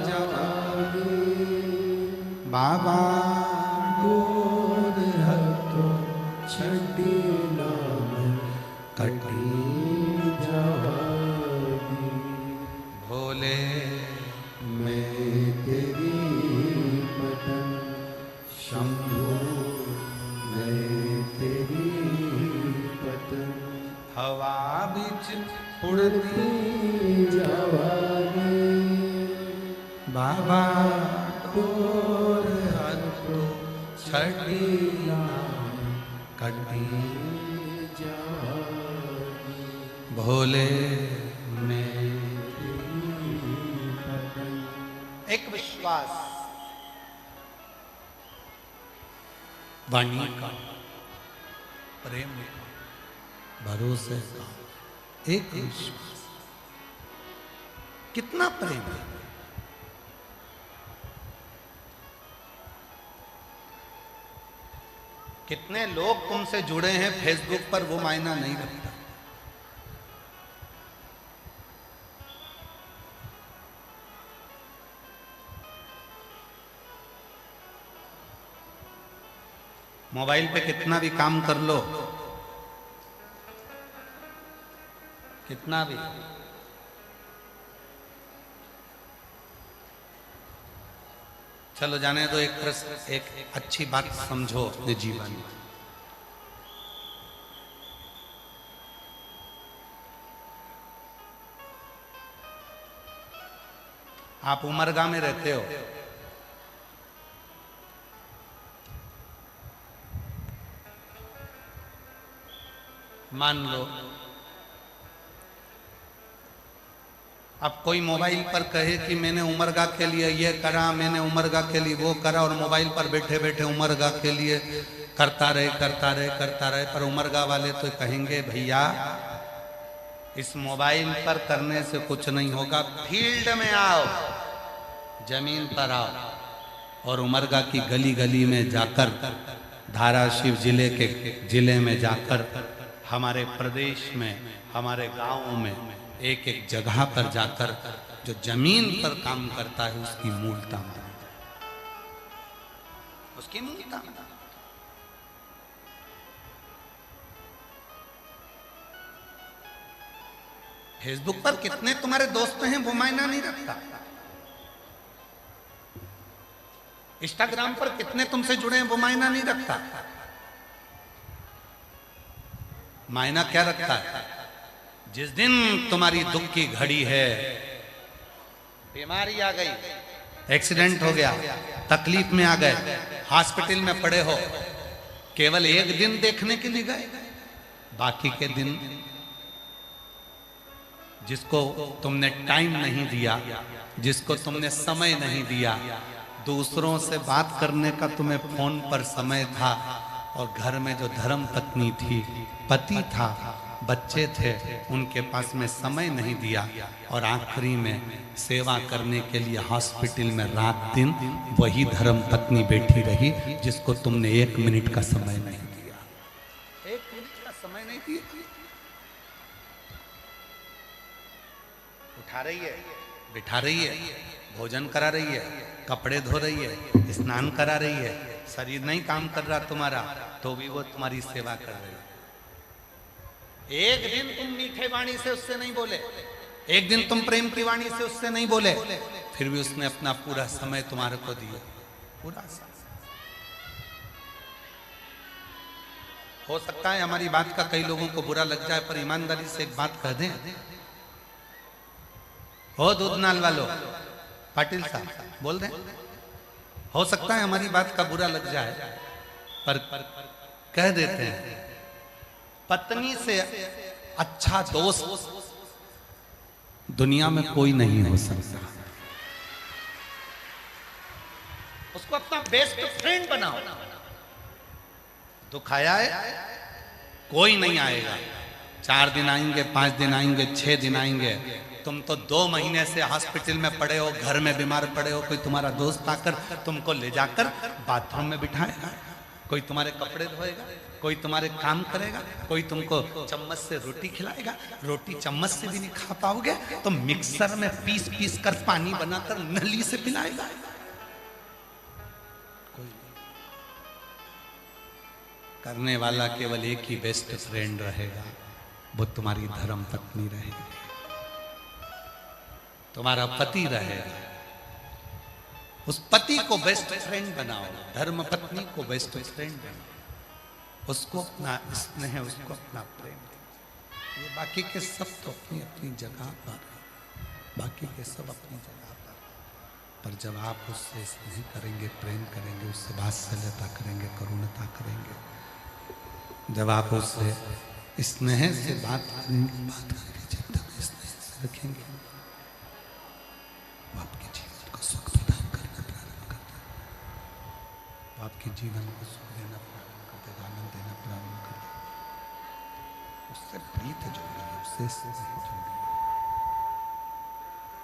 जावे बाबा डोर हथों छड़ी नाम कटी जावे भोले मैं तेरी पतन शंभु मैं तेरी पतन हवा बिच उड़ती जावे बाबा डोर हथों छड़ी कटी जावे भोले मैं एक विश्वास वाणी का प्रेम का भरोसे का एक विश्वास कितना प्रेम है कितने लोग तुमसे जुड़े हैं फेसबुक पर वो मायना नहीं रखता मोबाइल पे कितना भी काम कर लो कितना भी चलो जाने दो एक प्रश्न एक अच्छी बात समझो अपने जीवन में आप उमरगा में रहते हो मान लो अब कोई मोबाइल पर कहे कि मैंने उमरगा के लिए ये करा मैंने उमरगा के लिए वो करा और मोबाइल पर बैठे बैठे उमरगा के लिए करता रहे पर उमरगा वाले तो कहेंगे भैया इस मोबाइल पर करने से कुछ नहीं होगा फील्ड में आओ जमीन पर आओ और उमरगा की गली गली में जाकर धाराशिव जिले में जाकर हमारे प्रदेश में हमारे गांव में एक एक जगह पर जाकर जो जमीन पर काम करता है उसकी मूलता उसकी मूलता फेसबुक पर कितने तुम्हारे दोस्त हैं वो मायना नहीं रखता इंस्टाग्राम पर कितने तुमसे जुड़े हैं वो मायना नहीं रखता मायना क्या रखता है जिस दिन तुम्हारी दुख की घड़ी है बीमारी आ गई एक्सीडेंट हो गया तकलीफ में आ गए हॉस्पिटल में पड़े हो केवल एक दिन देखने के लिए गए बाकी के दिन जिसको तुमने टाइम नहीं दिया जिसको तुमने समय नहीं दिया दूसरों से बात करने का तुम्हें फोन पर समय था और घर में जो धर्म पत्नी थी पति था बच्चे थे उनके पास में समय नहीं दिया और आखिरी में सेवा करने के लिए हॉस्पिटल में रात दिन वही धर्म पत्नी बैठी रही जिसको तुमने 1 मिनट का समय नहीं दिया 1 मिनट का समय नहीं दिया उठा रही है बिठा रही है भोजन करा रही है कपड़े धो रही है स्नान करा रही है शरीर नहीं काम कर रहा तुम्हारा तो भी वो तुम्हारी सेवा कर रही है एक दिन तुम मीठे वाणी से उससे नहीं बोले एक दिन तुम प्रेम की वाणी से उससे नहीं बोले फिर भी उसने अपना पूरा समय तुम्हारे को दिया पूरा समय हो सकता है हमारी बात का कई लोगों को बुरा लग जाए पर ईमानदारी से एक बात कह दें हो दूधनाल वालों पाटिल साहब बोल दें हो सकता है हमारी बात का बुरा लग जाए पर कह देते हैं पत्नी से अच्छा दोस्त दुनिया में कोई नहीं हो सकता उसको अपना बेस्ट फ्रेंड बनाओ दुख आया है कोई नहीं आएगा 4 दिन आएंगे 5 दिन आएंगे 6 दिन आएंगे तुम तो 2 महीने से हॉस्पिटल में पड़े हो, घर में बीमार पड़े हो, कोई तुम्हारा दोस्त आकर तुमको ले जाकर बाथरूम में बिठाएगा, कोई तुम्हारे कपड़े धोएगा, कोई तुम्हारे काम करेगा, कोई तुमको चम्मच से रोटी खिलाएगा। रोटी चम्मच से भी नहीं खा पाओगे तो मिक्सर में पीस पीस कर पानी बनाकर नली से पिलाएगा। करने वाला केवल एक ही बेस्ट फ्रेंड रहेगा, वो तुम्हारी धर्म पत्नी रहेगी, तुम्हारा पति रहेगा। उस पति को बेस्ट फ्रेंड बनाओ, धर्म पत्नी को बेस्ट फ्रेंड बनाओ, उसको अपना स्नेह, उसको अपना प्रेम। ये बाकी के सब तो अपनी अपनी जगह पर, बाकी के सब अपनी जगह पर जब आप उससे स्नेह करेंगे, प्रेम करेंगे, उससे वात्सल्यता करेंगे, करुणता करेंगे, जब आप उससे स्नेह से बात करके चिंता में स्नेह से रखेंगे, वो आपके जीवन को सुख प्रदान करना प्रारंभ करता है, वो आपके जीवन को सुख देना प्रारंभ करते, आनंद देना प्रारंभ करते। उससे प्रीति जोड़िए, उससे स्नेह जोड़िए,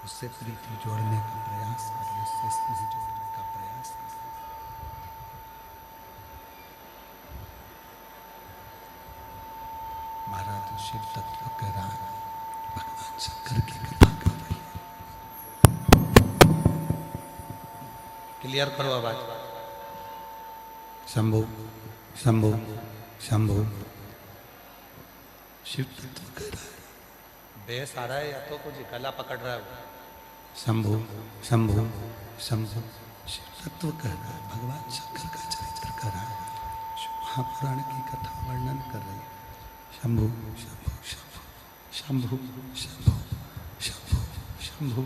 उससे प्रीति जोड़ने का प्रयास करिए, उससे स्नेह जोड़ने का प्रयास करिए। महाराज शिव तत्व कह रहा है, भगवान शंकर की कथा कर रही है। क्लियर करो आवाज। शंभु शंभु शंभु शिव तत्व कह रहा है। बेस आ रहा है या तो कुछ गला पकड़ रहा है। शंभु शंभु शंभु शिव तत्व कह रहा है, भगवान शंकर का चरित्र कर रहा है, महापुराण की कथा वर्णन कर रही है। शंभु शंभु शंभु शंभु शंभु शंभु शंभु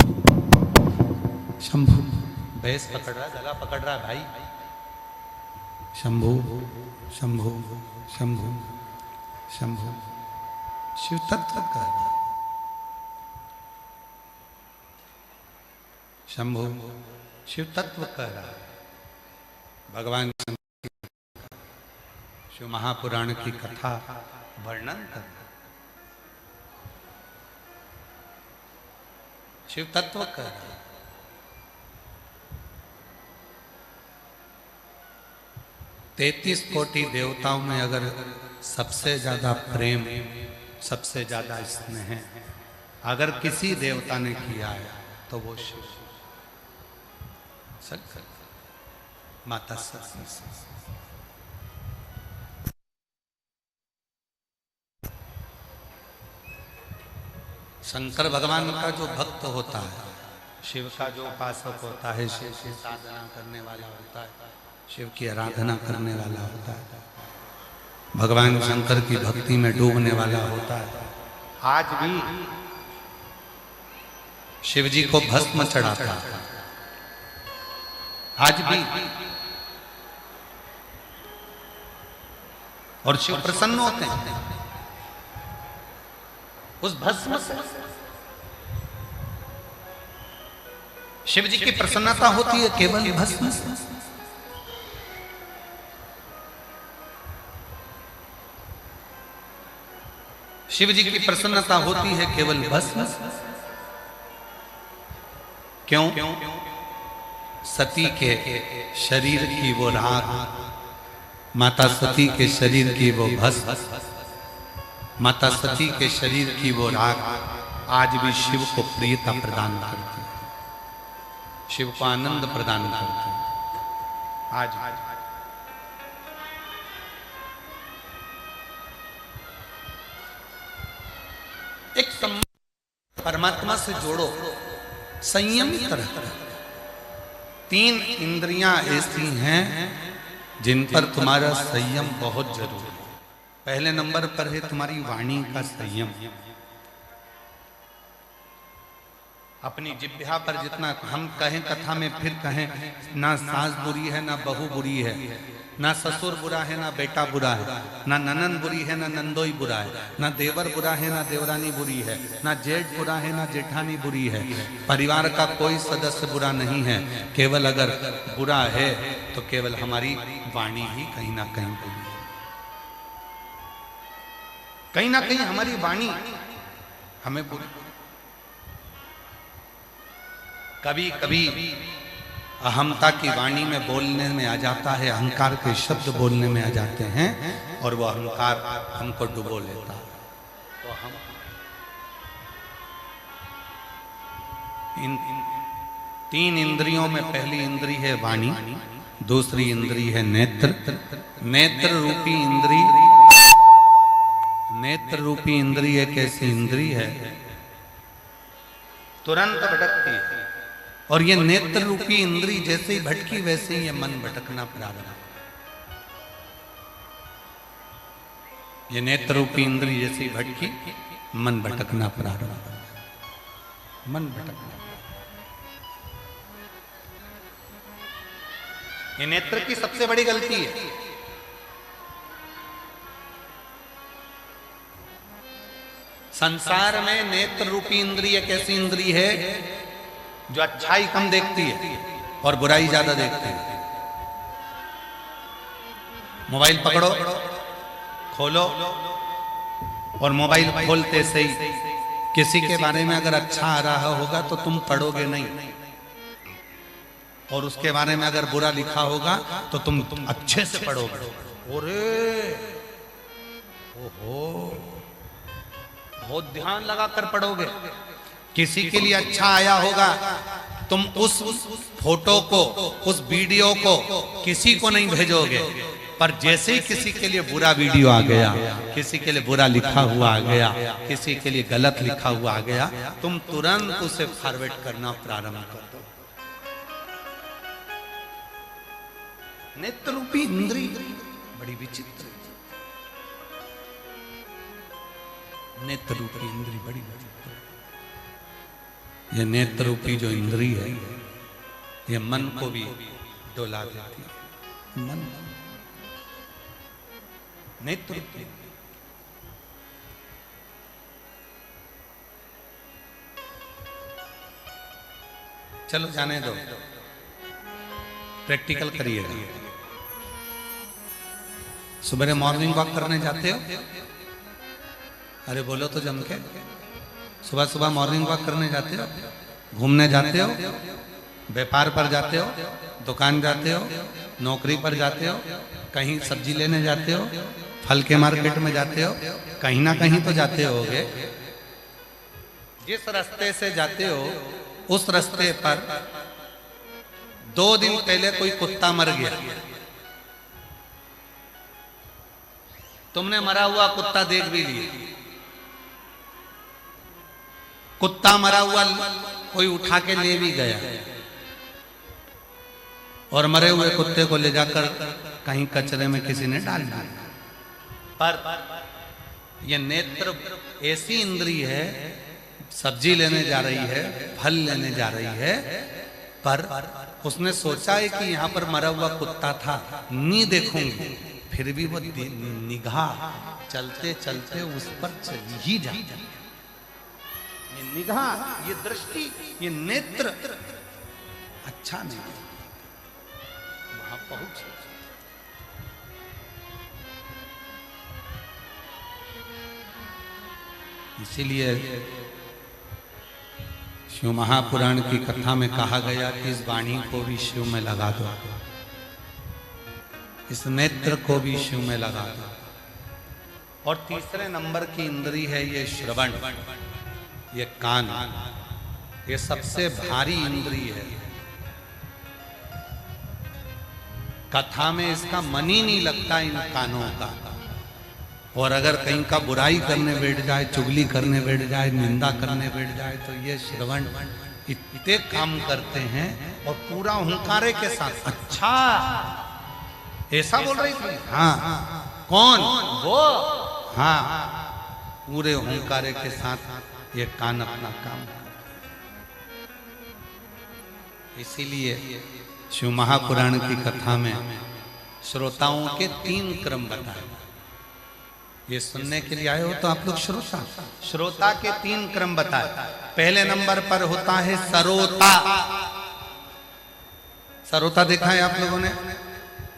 शंभु बेस पकड़ रहा है, गला पकड़ रहा है भाई। शंभु शंभु शंभु शंभु शिव तत्व कर रहा है। शंभु शिव तत्व कर रहा है, भगवान शिव महापुराण की कथा वर्णन कर रहा है, शिव तत्व कर रहा है। तैतीस कोटि देवताओं में अगर सबसे ज्यादा प्रेम, सबसे ज्यादा स्नेह अगर किसी देवता ने किया है तो वो शिव, शंकर, माता सरस्वती। शंकर भगवान का जो भक्त होता है, शिव का जो उपासक होता है, शिव की साधना करने वाला होता है, शिव की आराधना करने वाला होता है, भगवान शंकर की भक्ति में डूबने वाला होता है, आज भी शिव जी को भस्म चढ़ाता है, आज भी, और शिव प्रसन्न होते हैं उस भस्म से। शिव जी की प्रसन्नता होती है केवल भस्म से। शिव जी की प्रसन्नता होती है केवल भस्म से। क्यों? सती के शरीर की वो राख, माता सती के शरीर की वो भस्म, माता सती के शरीर की वो राख आज भी शिव को प्रियता प्रदान करती है, शिव को आनंद प्रदान करती है। आज एक परमात्मा से जोड़ो, संयमित रहो। 3 इंद्रियां ऐसी हैं जिन पर तुम्हारा संयम बहुत जरूरी है। पहले नंबर पर है तुम्हारी वाणी का संयम। अपनी जिह्वा पर जितना हम कहें कथा में फिर कहें, ना सास बुरी है ना बहू बुरी है, ना ससुर बुरा है ना बेटा बुरा है, ना ननन बुरी है ना नंदोई बुरा है, ना देवर बुरा है ना देवरानी बुरी है, ना जेठ बुरा है ना जेठानी बुरी है। परिवार का कोई सदस्य बुरा नहीं है, केवल अगर बुरा है तो केवल हमारी वाणी ही कहीं ना कहीं बुरी है। कहीं ना कहीं हमारी वाणी हमें बुरी। कभी कभी अहमता की वाणी में बोलने में आ जाता है, अहंकार के शब्द बोलने में आ जाते हैं और वो अहंकार हमको डुबो लेता है। तो हम इन तीन इंद्रियों में पहली इंद्री है वाणी, दूसरी इंद्री है नेत्र। नेत्र रूपी इंद्री, नेत्र रूपी इंद्री एक ऐसी इंद्री है तुरंत भटकती है, और ये नेत्र रूपी इंद्री जैसे ही भटकी वैसे ही ये मन भटकना प्रारंभ। ये नेत्र रूपी इंद्री जैसे ही भटकी मन भटकना प्रारंभ, मन भटकना। ये नेत्र की सबसे बड़ी गलती है। संसार में नेत्र रूपी इंद्रिय एक ऐसी इंद्री है जो अच्छाई कम देखती है और बुराई ज्यादा देखती है। मोबाइल पकड़ो, खोलो, और मोबाइल खोलते से ही किसी के बारे में अगर अच्छा आ रहा होगा तो तुम पढ़ोगे नहीं, और उसके बारे में अगर बुरा लिखा होगा तो तुम अच्छे से पढ़ोगे। अरे ओहो, बहुत ध्यान लगाकर पढ़ोगे। किसी के लिए अच्छा आया होगा, तुम उस फोटो को, उस वीडियो को किसी को नहीं भेजोगे, पर जैसे ही किसी के लिए बुरा वीडियो आ गया, किसी के लिए बुरा लिखा हुआ आ गया, किसी के लिए गलत लिखा हुआ आ गया, तुम तुरंत उसे फॉरवर्ड करना प्रारंभ कर दो। नेत्र रूपी इंद्री बड़ी विचित्र, नेत्र रूपी इंद्री बड़ी विचित्र। यह नेत्र रूपी जो इंद्री है, यह मन को भी डोला देती है। मन, नेत्र रूपी। चलो जाने दो, प्रैक्टिकल करिएगा। सुबह मॉर्निंग वॉक करने जाते हो? अरे बोलो तो जम के। सुबह सुबह मॉर्निंग वॉक करने जाते हो, घूमने जाते हो, व्यापार पर जाते हो, दुकान जाते हो, नौकरी पर जाते हो, कहीं सब्जी लेने जाते हो, फल के मार्केट में जाते हो, कहीं ना कहीं तो जाते होगे। जिस रास्ते से जाते हो उस रास्ते पर 2 दिन पहले कोई कुत्ता मर गया, तुमने मरा हुआ कुत्ता देख भी लिया। कुत्ता मरा हुआ कोई उठा के ले भी गया, और मरे हुए कुत्ते को ले जाकर कहीं कचरे में किसी ने डाल दिया। पर यह नेत्र ऐसी इंद्री है, सब्जी लेने जा रही है, फल लेने जा रही है, पर उसने सोचा है कि यहाँ पर मरा हुआ कुत्ता था, नहीं देखूंगी, फिर भी वो निगाह चलते चलते उस पर चली ही जाती। ये निगाह, ये दृष्टि, ये नेत्र अच्छा नहीं, वहां पहुंच। इसीलिए शिव महापुराण की कथा में कहा गया कि इस वाणी को भी शिव में लगा दो, इस नेत्र को भी शिव में लगा दो। और तीसरे नंबर की इंद्री है ये श्रवण, ये कान, ये सबसे भारी इंद्री है। कथा में इसका मन ही नहीं लगता इन कानों का, और अगर कहीं का बुराई करने बैठ जाए, चुगली करने बैठ जाए, निंदा करने बैठ जाए, तो ये श्रवण इतने काम करते हैं, और पूरा हुंकारे के साथ। अच्छा ऐसा बोल रही थी? हाँ। कौन? वो। हाँ, पूरे हुंकारे के साथ ये कान अपना काम। इसीलिए शिव महापुराण की कथा में श्रोताओं के 3 क्रम बताए। ये सुनने के लिए आए हो तो आप लोग श्रोता, श्रोता के 3 क्रम बताए। पहले नंबर पर होता है सरोता। सरोता देखा है आप लोगों ने?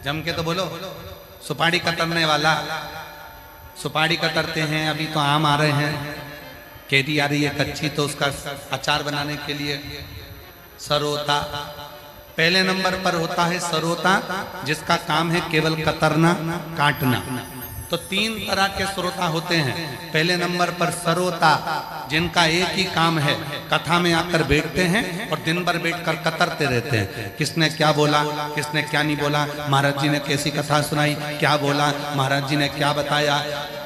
जम के तो बोलो। सुपारी कतरने वाला, सुपारी कतरते हैं। अभी तो आम आ रहे हैं, कैदी आ रही है कच्ची, तो उसका अचार बनाने के लिए सरोता। पहले नंबर पर होता है सरोता, जिसका काम है केवल कतरना, काटना। तो तीन तरह के श्रोता होते हैं। पहले नंबर पर सरोता, जिनका एक ही काम है, कथा में आकर बैठते हैं और दिन भर बैठकर कतरते रहते हैं। किसने क्या बोला, किसने क्या नहीं बोला, महाराज जी ने कैसी कथा सुनाई, क्या बोला, महाराज जी ने क्या बताया,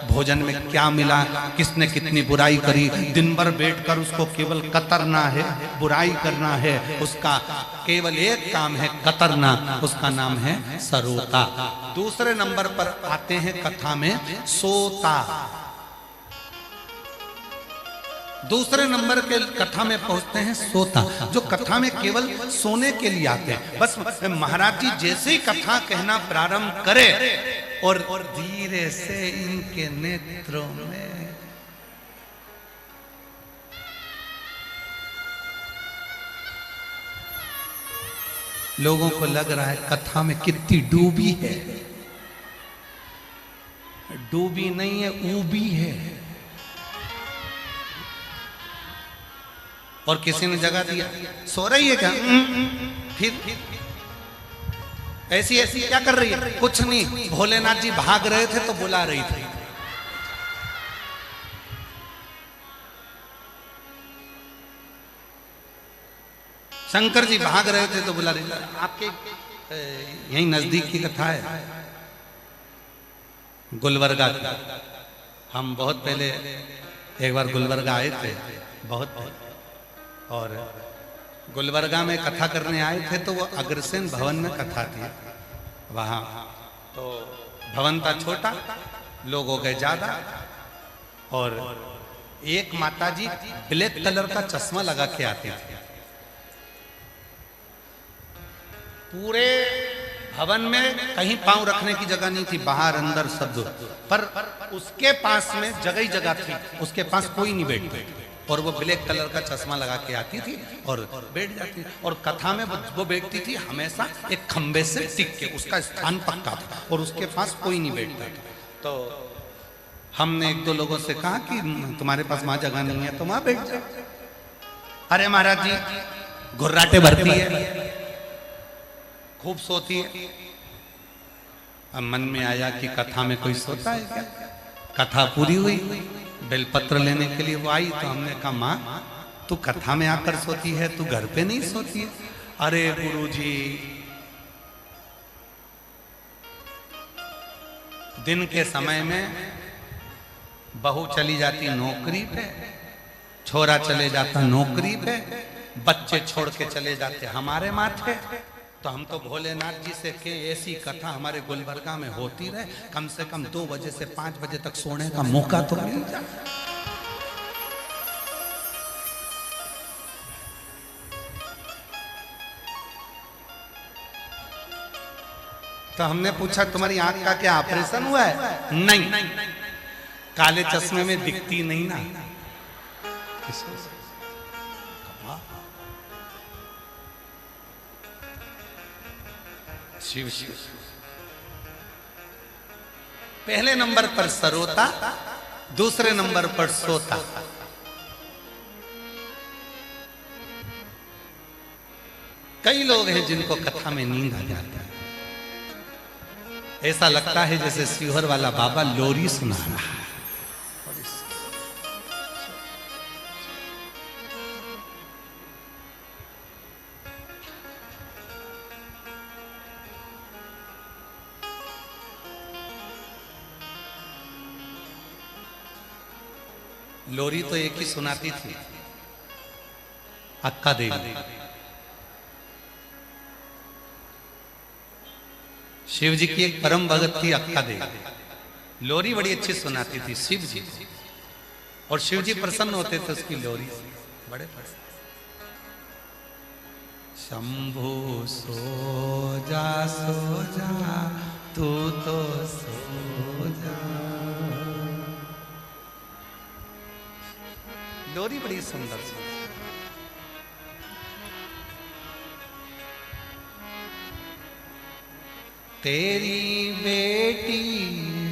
भोजन में क्या मिला, किसने कितनी बुराई करी। दिन भर बैठकर उसको केवल कतरना है, बुराई करना है। उसका केवल एक काम है कतरना, उसका नाम है सरोता। दूसरे नंबर पर आते हैं कथा में सोता। दूसरे नंबर के कथा में पहुंचते हैं सोता, जो कथा में केवल सोने के लिए आते हैं। बस महाराज जी जैसे ही कथा कहना प्रारंभ करे और धीरे से इनके नेत्रों में लोगों को लग रहा है कथा में कितनी डूबी है। डूबी नहीं है, ऊबी है। और किसी ने जगह दिया, सो रही है क्या? फिर ऐसी ऐसी क्या कर रही है? कुछ नहीं, भोलेनाथ जी भाग रहे थे तो बुला रही थी। शंकर जी भाग रहे थे तो बुला रही थी। आपके यही नजदीक की कथा है, गुलबर्गा की। हम बहुत पहले एक बार गुलबर्गा आए थे, बहुत, और गुलबर्गा में कथा करने आए थे। तो वो अग्रसेन भवन में कथा थी वहाँ। तो भवन था छोटा, लोग हो गए ज्यादा, और एक माताजी ब्लैक कलर का चश्मा लगा के आती थी। पूरे भवन में कहीं पांव रखने की जगह नहीं थी, बाहर अंदर सब, पर उसके पास में जगह ही जगह थी, उसके पास कोई नहीं बैठते। और वो ब्लैक कलर का चश्मा लगा के आती थी और बैठ जाती थी। और कथा में वो बैठती थी हमेशा एक खंबे से टिक के, उसका स्थान पक्का था और उसके पास कोई नहीं बैठता था। तो हमने एक दो लोगों से कहा कि तुम्हारे पास वहां जगह नहीं है तो वहां बैठ जाओ। अरे महाराज जी घुर्राटे भरती है, खूब सोती है। अब मन में आया कि कथा में कोई सोता है क्या? कथा पूरी हुई, बेलपत्र लेने के लिए वो आई। तो हमने कहा माँ तू कथा में आकर सोती है, तू घर पे नहीं सोती है? अरे गुरुजी, दिन के समय में बहू चली जाती नौकरी पे, छोरा चले जाता नौकरी पे, बच्चे छोड़ के चले जाते हमारे माथे। तो हम तो भोलेनाथ जी से के ऐसी कथा हमारे गुलबर्गा में होती रहे, कम से कम 2 बजे से 5 बजे तक सोने का मौका तो मिल जाए। तो हमने पूछा तुम्हारी आंख का क्या ऑपरेशन हुआ है? नहीं, काले चश्मे में दिखती नहीं ना। शिव शिव। पहले नंबर पर सरोता, दूसरे नंबर पर सोता। कई लोग हैं जिनको कथा में नींद आ जाती है। ऐसा लगता है जैसे शिवहर वाला बाबा लोरी सुना रहा है। लोरी तो एक ही सुनाती थी, अक्का देवी। शिव जी की एक परम भगत थी अक्का देवी। लोरी बड़ी अच्छी सुनाती थी शिव जी को, और शिव जी प्रसन्न होते थे उसकी लोरी से, बड़े प्रसन्न। शंभु सो जा तू तो सो जा। लोरी बड़ी सुंदर सी। तेरी बेटी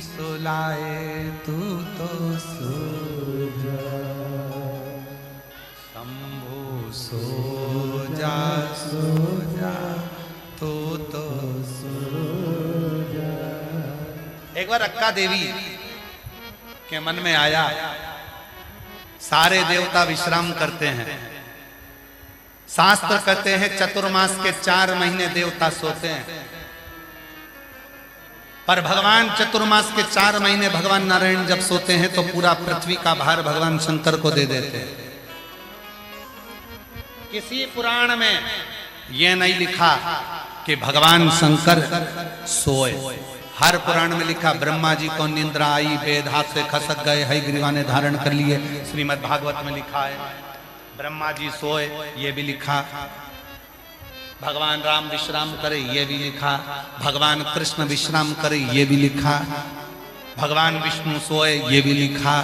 सुलाए तू तो सो जा, शंभु सो जा एक बार अक्का देवी के मन में आया, सारे देवता विश्राम करते हैं। शास्त्र कहते हैं चतुर्मास के 4 महीने देवता सोते हैं, पर भगवान चतुर्मास के 4 महीने भगवान नारायण जब सोते हैं तो पूरा पृथ्वी का भार भगवान शंकर को दे देते हैं। किसी पुराण में यह नहीं लिखा कि भगवान शंकर सोए। हर पुराण में लिखा ब्रह्मा जी को निंद्रा आई, वेद हाथ से खसक गए, हई ग्रीवा ने धारण कर लिए। श्रीमद् भागवत में लिखा है ब्रह्मा जी सोए, ये भी लिखा। भगवान राम विश्राम करे, ये भी लिखा। भगवान कृष्ण विश्राम करे, ये भी लिखा। भगवान विष्णु सोए, ये भी लिखा।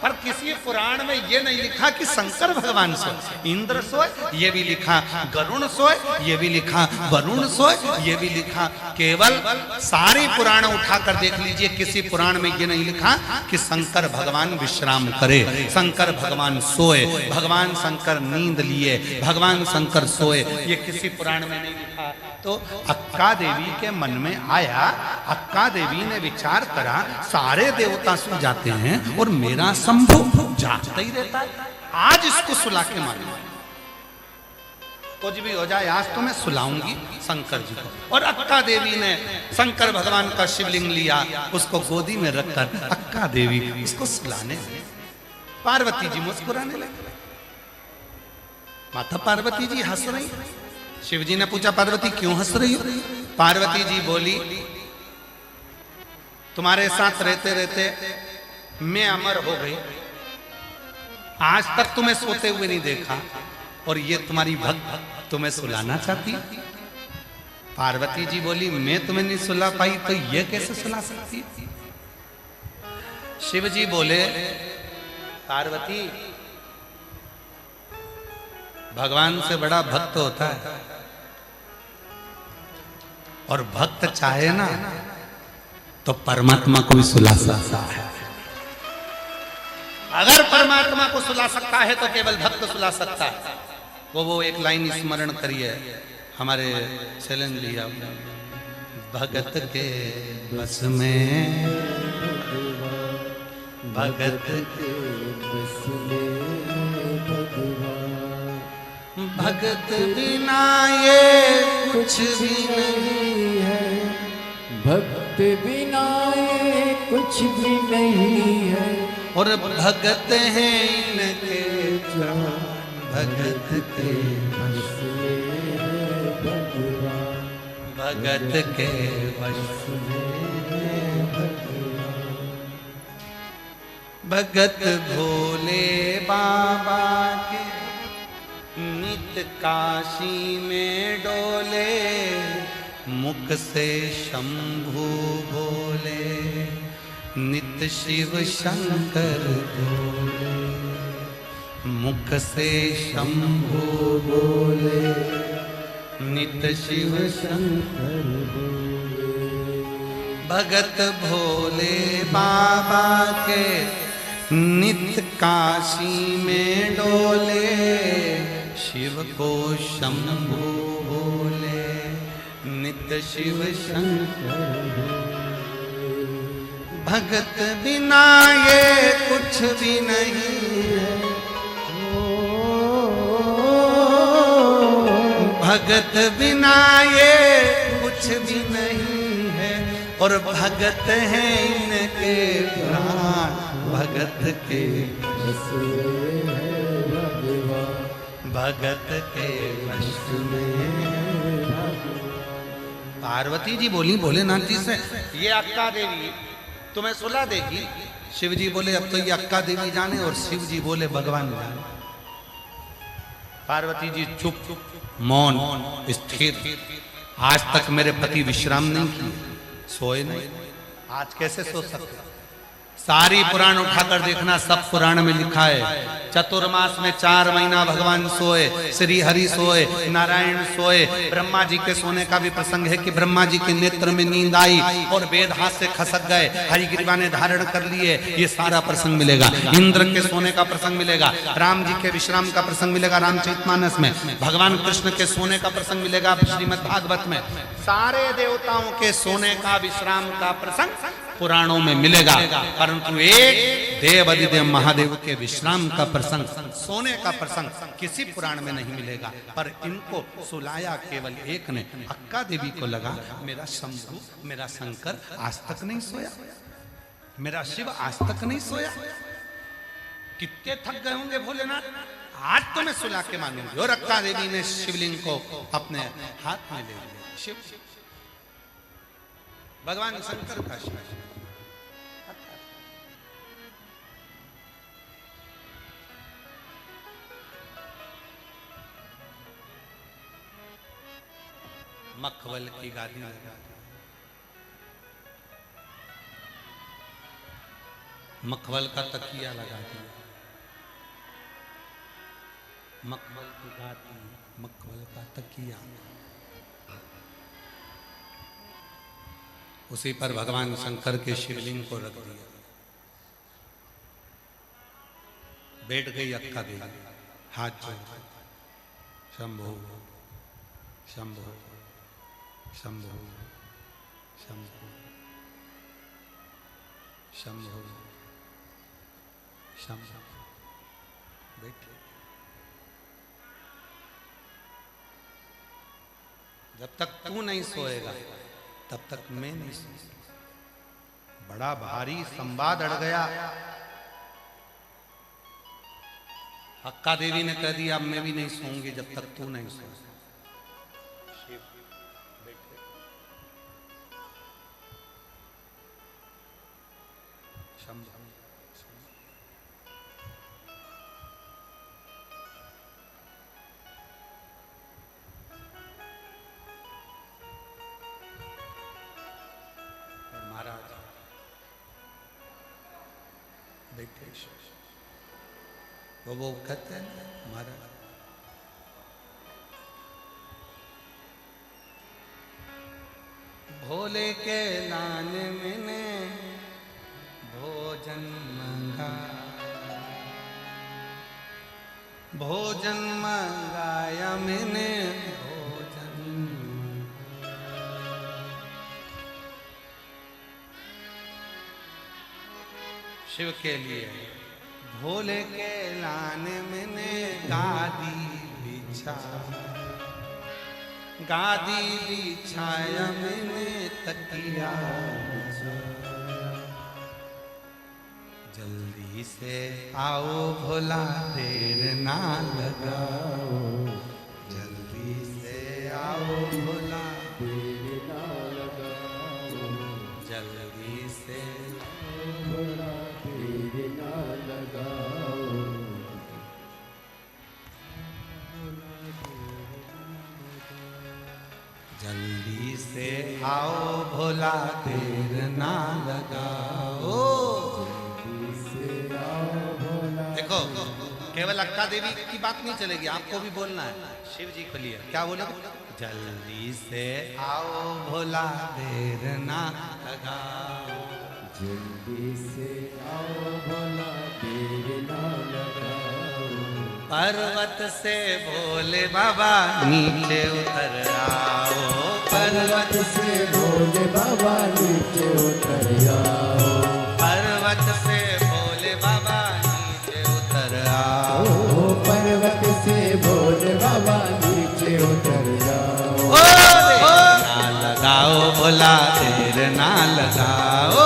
पर किसी पुराण में ये नहीं लिखा कि शंकर भगवान सोए। इंद्र सोए, ये भी लिखा। गरुण सोए, ये भी लिखा। वरुण सोए, ये भी लिखा। केवल सारे पुराण उठाकर देख लीजिए, किसी पुराण में ये नहीं लिखा कि शंकर भगवान विश्राम करे, शंकर भगवान सोए, भगवान शंकर नींद लिए, भगवान शंकर सोए, ये किसी पुराण में नहीं लिखा। तो अक्का देवी के मन में आया, अक्का देवी ने विचार करा, सारे देवता सो जाते हैं और मेरा शंभु जागता ही रहता है, आज इसको सुला के मारूंगा। कुछ भी हो जाए, आज तो मैं सुलाऊंगी शंकर जी को। और अक्का देवी ने शंकर भगवान का शिवलिंग लिया, उसको गोदी में रखकर अक्का देवी उसको सुलाने लगी। पार्वती जी मुस्कुराने लगे। माता पार्वती जी हंस रही। शिव जी ने पूछा, पार्वती क्यों हंस रही हो? पार्वती जी बोली, तुम्हारे साथ रहते रहते मैं अमर हो गई, आज तक तुम्हें सोते हुए नहीं देखा, और ये तुम्हारी भक्त तुम्हें सुलाना चाहती। पार्वती जी बोली, मैं तुम्हें नहीं सुला पाई तो ये कैसे सुला सकती? शिव जी बोले, पार्वती भगवान से बड़ा भक्त होता है, और भक्त चाहे ना तो परमात्मा को भी सुला सकता है। अगर परमात्मा को सुला सकता है तो केवल भक्त सुला सकता है। वो एक लाइन स्मरण करिए हमारे शैलेंद्र लिया, भगत के बस में, भगत के बस में भगत बिना ये कुछ भी नहीं है, भक्त बिना ये कुछ भी नहीं है, और भगत है इनके जान, भगत के बस में भगवान, भगत के बस में भगवान। भगत भोले बाबा के नित काशी में डोले, मुख से शंभु बोले, नित शिव शंकर बोले, मुख से शंभु बोले, नित शिव शंकर बोले। भगत भोले बाबा के नित काशी में डोले, शिव को शंभु बोले, नित शिव शंकर बोले। भगत बिना ये कुछ भी नहीं है, भगत बिना ये कुछ भी नहीं है, और भगत है इनके प्राण, भगत के बस में भगवान, भगत के बस में। पार्वती जी बोली भोलेनाथ जी से, ये अक्का देवी तुम्हें सुला देगी। शिव जी बोले, अब तो ये अक्का देवी जाने, और शिव जी बोले भगवान जाने। पार्वती जी चुप मौन स्थिर। आज तक मेरे पति विश्राम नहीं किए, सोए नहीं, आज कैसे सो सकते? सारी पुराण उठाकर देखना, सब पुराण में लिखा है। चतुर्मास में 4 महीना भगवान सोए, श्री हरि सोए, नारायण सोए। ब्रह्मा जी के सोने का भी प्रसंग है कि ब्रह्मा जी के नेत्र में नींद आई और वेद हाथ से खसक गए, हरिग्रीवा ने धारण कर लिए। ये सारा प्रसंग मिलेगा। इंद्र के सोने का प्रसंग मिलेगा, राम जी के विश्राम का प्रसंग मिलेगा रामचरितमानस में, भगवान कृष्ण के सोने का प्रसंग मिलेगा श्रीमद् भागवत में। सारे देवताओं के सोने का विश्राम का प्रसंग पुराणों में मिलेगा, परंतु एक देव अधिदेव महादेव के विश्राम का प्रसंग, सोने का प्रसंग किसी पुराण में नहीं मिलेगा। पर इनको सुलाया केवल एक ने। अक्का देवी को लगा मेरा शंभु, मेरा शंकर आज तक नहीं सोया, मेरा शिव आज तक नहीं सोया। कितने थक गए होंगे भोलेनाथ, आज तो मैं सुला के मानूंगी। और अक्का देवी ने शिवलिंग को अपने हाथ में ले लिया। शिव भगवान शंकर का शिव, मखवल की गादी लगा दी, मखवल का तकिया लगा दिया, मखवल की गादी, मखवल का तकिया, उसी पर भगवान शंकर के शिवलिंग को रख दिया। बैठ गई अक्का देवी, हाथ जोड़, शंभो शंभो शंभो शंभो शंभो शंभो। बैठे। जब तक तू नहीं सोएगा तब तक मैं नहीं सोऊंगा। बड़ा भारी संवाद अड़ गया। अक्का देवी ने कह दिया अब मैं भी नहीं सोऊंगी जब तक तू नहीं सोएगा। महाराज बैठे, वो कहते हैं महाराज भोले के लाल मैंने भोजन मंगा, भोजन मंगाया मैंने भोजन। शिव के लिए भोले के लाने मैंने गादी बिछा, गादी बिछाया मैंने तकिया बिछा। जल्दी से आओ भोला देर ना लगाओ, जल्दी से आओ भोला देर ना लगाओ, जल्दी से भोला देर ना लगाओ। जल्दी से आओ भोला देर ना लगाओ। देखो केवल अक्का देवी की बात नहीं चलेगी, आपको भी बोलना है। शिव जी को लिए क्या बोले? जल्दी से आओ भोला देर ना लगाओ, जल्दी से आओ भोला देर ना लगाओ। पर्वत से भोले बाबा नीचे उतर आओ, पर्वत से भोले बाबा नीचे उतर आओ, पर्वत से भोले बाबा नीचे उतर आओ, पर्वत से भोले बाबा नीचे उतर जाओ। ना लगाओ भोला देर ना लगाओ,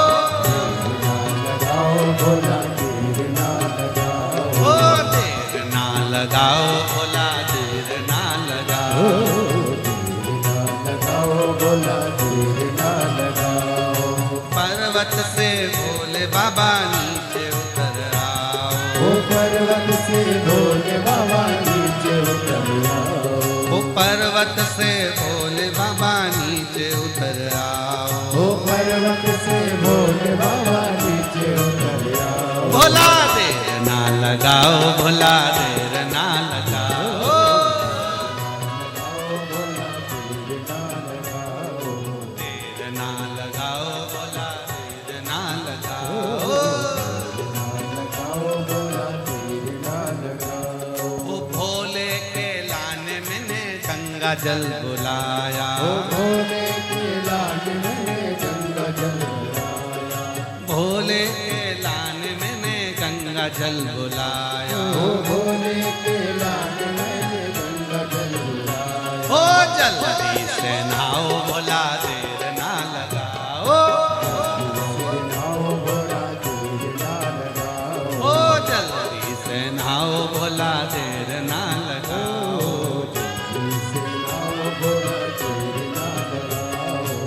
लगाओ भोला देर ना लगाओ, देर ना लगाओ भोला देर ना लगाओ, लगाओ भोला देर ना लगाओ। पर्वत से भोले बाबा नीचे उतर आओ, पर्वत से भोले बाबा नीचे उतर आओ, पर्वत से भोले बाबा नीचे उतर आओ, पर्वत से भोले बाबा नीचे उतर लगाओ भोला देर ना लगाओ। देर ना लगाओ भोला देर ना लगाओ। ओ भोले के लाने मैंने गंगा जल बुलाया। भोले के लाने मैंने गंगा जल बुलाया। भोले के लाने मैंने गंगा जल बुलाया। भोले के लाने मैंने गंगा जल बुलाया। ओ जल्दी से नहाओ भोला देर ना लगाओ। ओ जल्दी से नहाओ भोला देर ना लगाओ।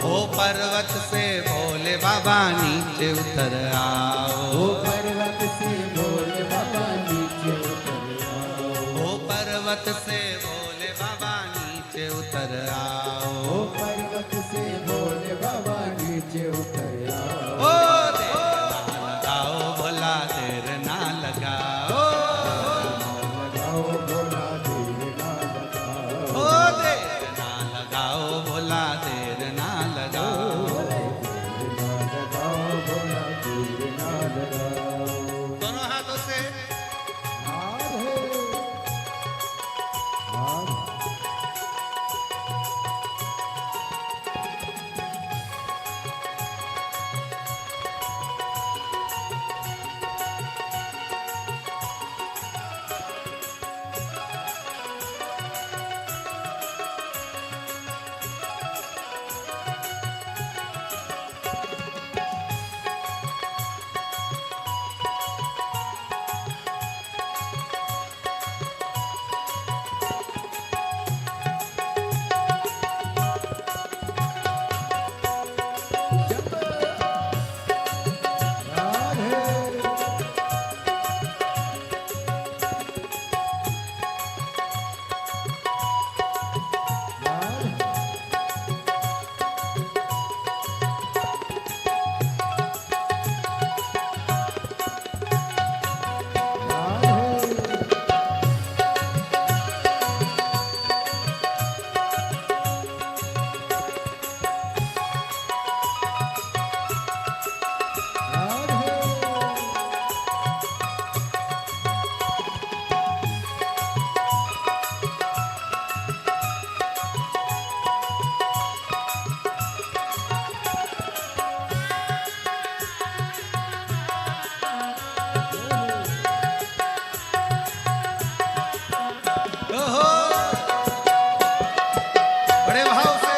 ओ पर्वत से भोले बाबा नीचे उतर आओ। पर्वत से भोले बाबा नीचे उतर आओ। ओ पर्वत से भोले बाबा नीचे उतर आओ। पर्वत से भोले बाबा नीचे उतर आओ। ओ देर ना लगाओ भोला देर ना लगाओ। लगाओ भोला देर ना लगाओ। ओ देर ना लगाओ भोला देर ना लगाओ। लगाओ भोला देर ना लगाओ। दोनों हाथों से ओहो बड़े भाव से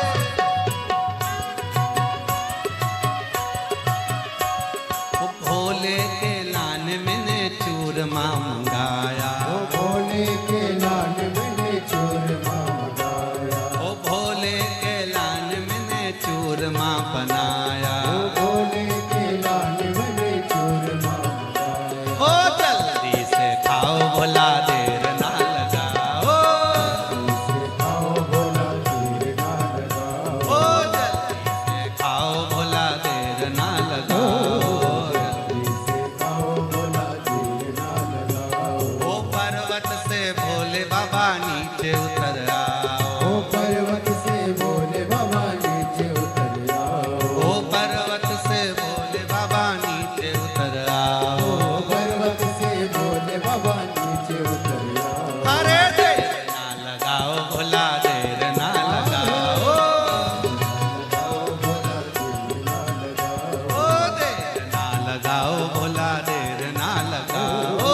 ओ भोले के लाने मैंने चूरमा मंगाया। भोले के लाल मैंने चूरमा मंगाया। ओ भोले के लाने मैंने चूरमा बनाया। भोले के लाल मैंने चूरमा मंगाया। ओ जल्दी से खाओ भोला देर ना लगाओ। खाओ भोला देर ना लगाओ। ओ जल्दी से खाओ भोला देर ना लगाओ। खाओ भोला देर ना लगाओ। ओ पर्वत से भोले बाबा नीचे उतर आओ। पर्वत से भोले बाबा नीचे उतर आओ। ओ पर्वत से भोले बाबा नीचे उतर आओ। पर्वत से भोले बाबा नीचे उतर आओ। अरे देर ना लगाओ भोला देर ना लगाओ। ओ देर ना लगाओ भोला देर ना लगाओ।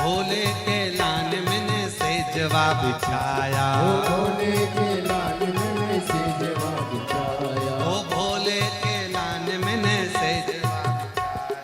भोले के लान मैंने से जवाब छाया ओ भोले के लाल मैंने से जवाब छाया ओ भोले के लान मैंने से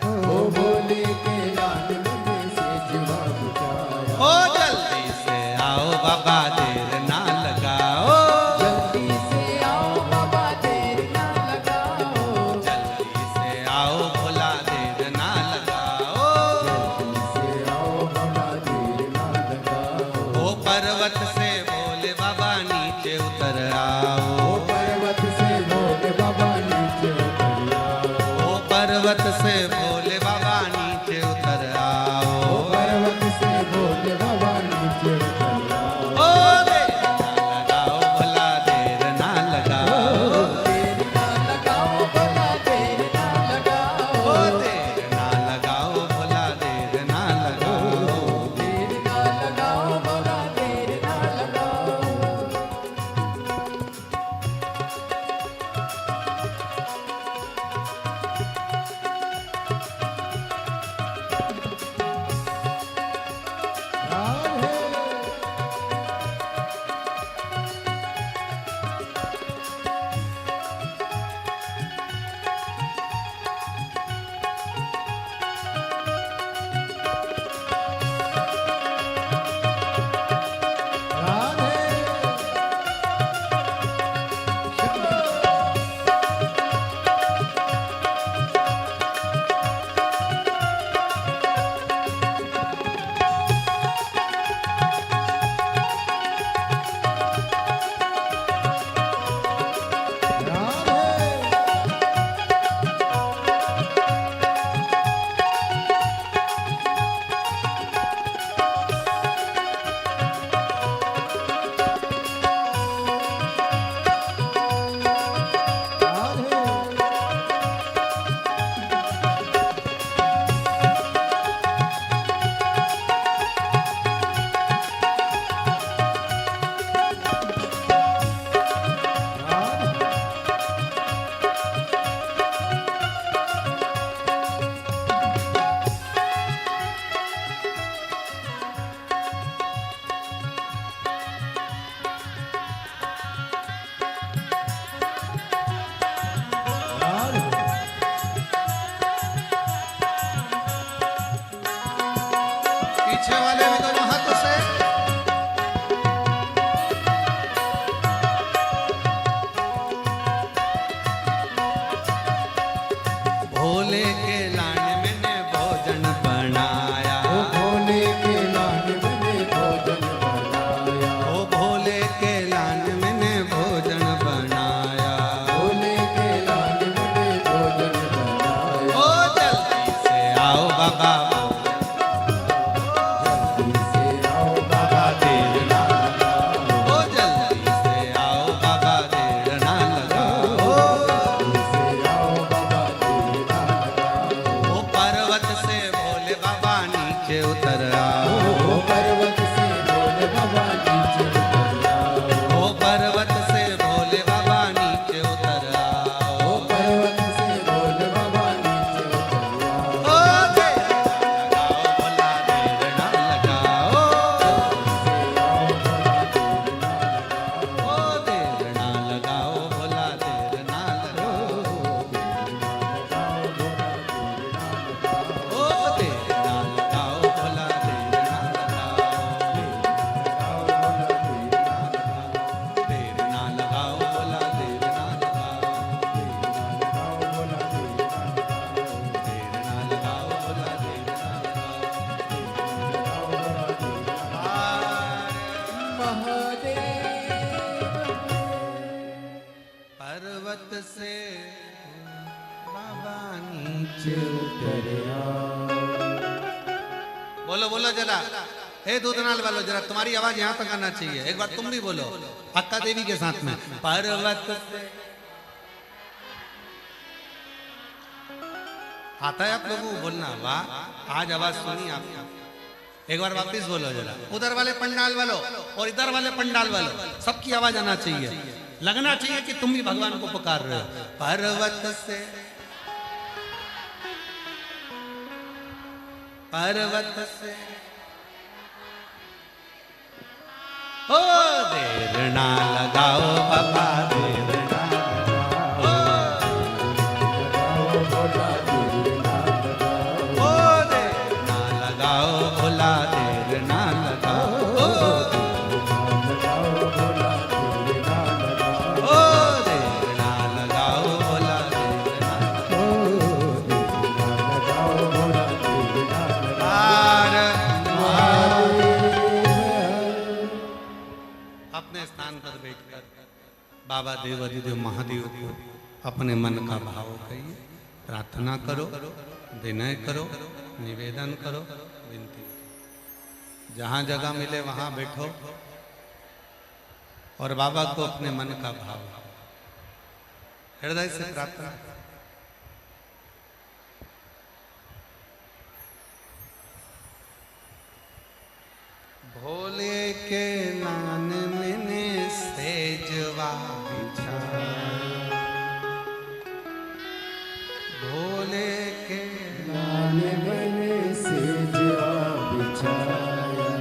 ओ भोले के लाल मैंने से जवाब छाया ओ जल्दी से आओ बाबा देर ना लगाओ जल्दी से आओ बाबा देर ना लगाओ जल्दी से आओ भोला देर ना लगाओ जल्दी से आओ बाबा देर ना लगाओ ओ पर्वत से भोले बाबा नीचे उतर आओ ओ पर्वत से भोले बाबा नीचे उतर आओ ओ पर्वत से भोले बाबा नीचे उतर आओ ओ पर्वत से भोले बाबा नीचे उतर आओ ओ देर ना लगाओ भला देर ना लगाओ देर ना लगाओ बाबा देर ना लगाओ ओ देर ना लगाओ भला देर ना लगाओ देर ना लगाओ बाबा देर ना लगाओ पीछे वाले भी दोनों हाथों से भोले के लान मैंने भोजन बनाया ओ भोले के लाल मैंने भोजन बनाया ओ भोले के लान मैंने भोजन बनाया भोले के लाल मैंने भोजन बनाया ओ जल्दी से आओ बाबा जल्दी से आओ बाबा देर ना लगाओ ओ जल्दी से आओ बाबा देर ना लगाओ जल्दी से आओ बाबा देर ना लगाओ ओ पर्वत से भोले बाबा नीचे उतर आओ ओ पर्वत से भोले बाबा नीचे उतर आओ ओ पर्वत से भोले बाबा नीचे उतर आओ ओ पर्वत से भोले बाबा नीचे उतर आओ ओ देर ना लगाओ भला देर ना लगाओ ओ देर ना लगाओ भला देर ना लगाओ ओ देर ना लगाओ भला देर ना लगाओ देर ना लगाओ भला देर ना लगाओ देर ना लगाओ भला देर ना पर्वत से बाबा नीचे बोलो बोलो जरा हे दूधनाल वालो जरा तुम्हारी आवाज यहाँ तक आना चाहिए एक बार तुम भी बोलो अक्का देवी के साथ में पर्वत से आता है आप लोगों को बोलना वाह आज आवाज सुनी आपने एक बार वापस बोलो जरा उधर वाले पंडाल वालों और इधर वाले पंडाल वालों सबकी आवाज आना चाहिए लगना चाहिए कि तुम भी भगवान को पुकार रहे हो पर्वत से ओ देर ना लगाओ बाबा देर ना ओ देर ना लगाओ भोला देर ना लगाओ ओ देर ना लगाओ भोला देर ना अपने स्थान पर बैठकर बाबा देव अधिदेव महादेव को अपने मन का भाव कहिए, प्रार्थना करो, विनय करो, निवेदन करो, विनती। जहाँ जगह मिले वहाँ बैठो और बाबा को अपने मन का भाव हृदय से प्रार्थना। भोले के नान मैंने सेजवा बिछाया, भोले के नान मैंने सेजवा बिछाया,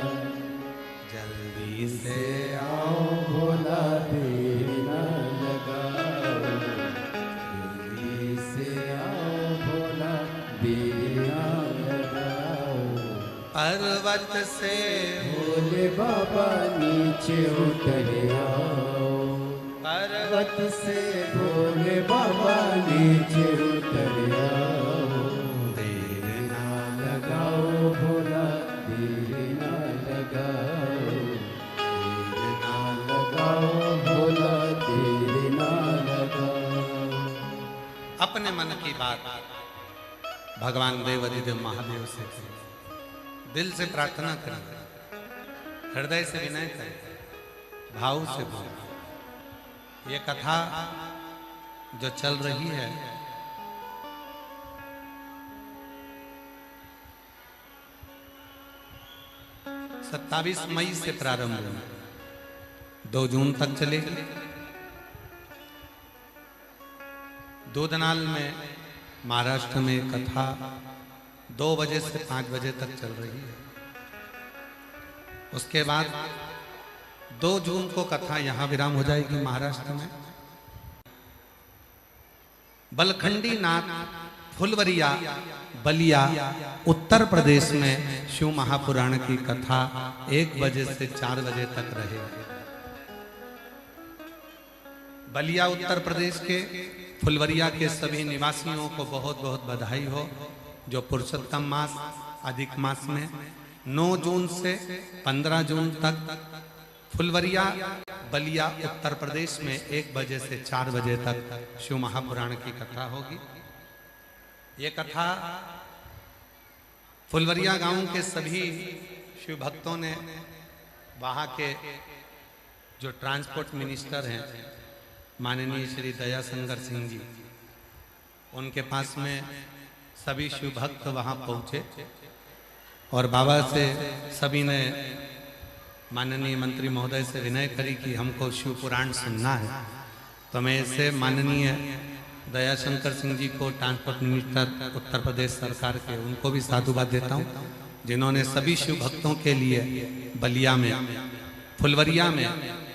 जल्दी से आओ भोला देर न लगाओ, जल्दी से आओ भोला देर न लगाओ। पर्वत से भोले बाबा नीचे उतर आओ, पर्वत से भोले बाबा नीचे उतर आओ। देर ना लगाओ भोला देर ना लगाओ, देर ना लगाओ भोला देर ना लगाओ। अपने मन की बात भगवान देव अधिदेव महादेव से दिल से प्रार्थना करें, हृदय से विनय करें, भाव से बोलें। ये कथा जो चल रही है 27 मई से प्रारंभ हुई, 2 जून तक चलेगी। दूधनाल में महाराष्ट्र में कथा 2 बजे से 5 बजे तक चल रही है। उसके बाद 2 जून को कथा यहां विराम हो जाएगी महाराष्ट्र में। बलखंडी नाथ फुलवरिया बलिया उत्तर प्रदेश में शिव महापुराण की कथा 1 बजे से 4 बजे तक रहेगी। बलिया उत्तर प्रदेश के फुलवरिया के सभी निवासियों को बहुत बहुत बधाई हो, जो पुरुषोत्तम मास अधिक मास में 9 जून से 15 जून तक फुलवरिया बलिया उत्तर प्रदेश में 1 बजे से 4 बजे तक शिव महापुराण की कथा होगी। ये कथा फुलवरिया गांव के सभी शिव भक्तों ने, वहाँ के जो ट्रांसपोर्ट मिनिस्टर हैं माननीय श्री दयाशंकर सिंह जी, उनके पास में सभी शिव भक्त वहाँ पहुँचे और बाबा से सभी ने माननीय मंत्री महोदय से विनय करी कि हमको शिव पुराण सुनना है। तो मैं इसे माननीय दयाशंकर सिंह जी को, ट्रांसपोर्ट मिनिस्टर उत्तर प्रदेश सरकार के, उनको भी साधुवाद देता हूँ, जिन्होंने सभी शिव भक्तों के लिए बलिया में फुलवरिया में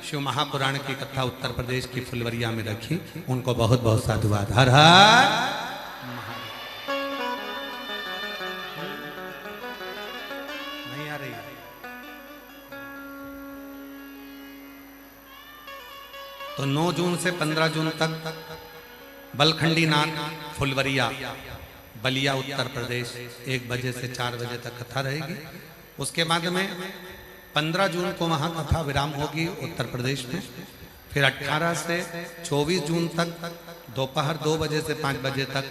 शिव महापुराण की कथा उत्तर प्रदेश की फुलवरिया में रखी। उनको बहुत बहुत साधुवाद। हर हर नहीं आ रही है। तो 9 जून से 15 जून तक बलखंडी नाथ फुलवरिया बलिया उत्तर प्रदेश 1 बजे से 4 बजे तक कथा रहेगी। उसके बाद में 15 जून को वहाँ कथा विराम होगी उत्तर प्रदेश में। फिर 18 से 24 जून तक दोपहर 2 बजे से 5 बजे तक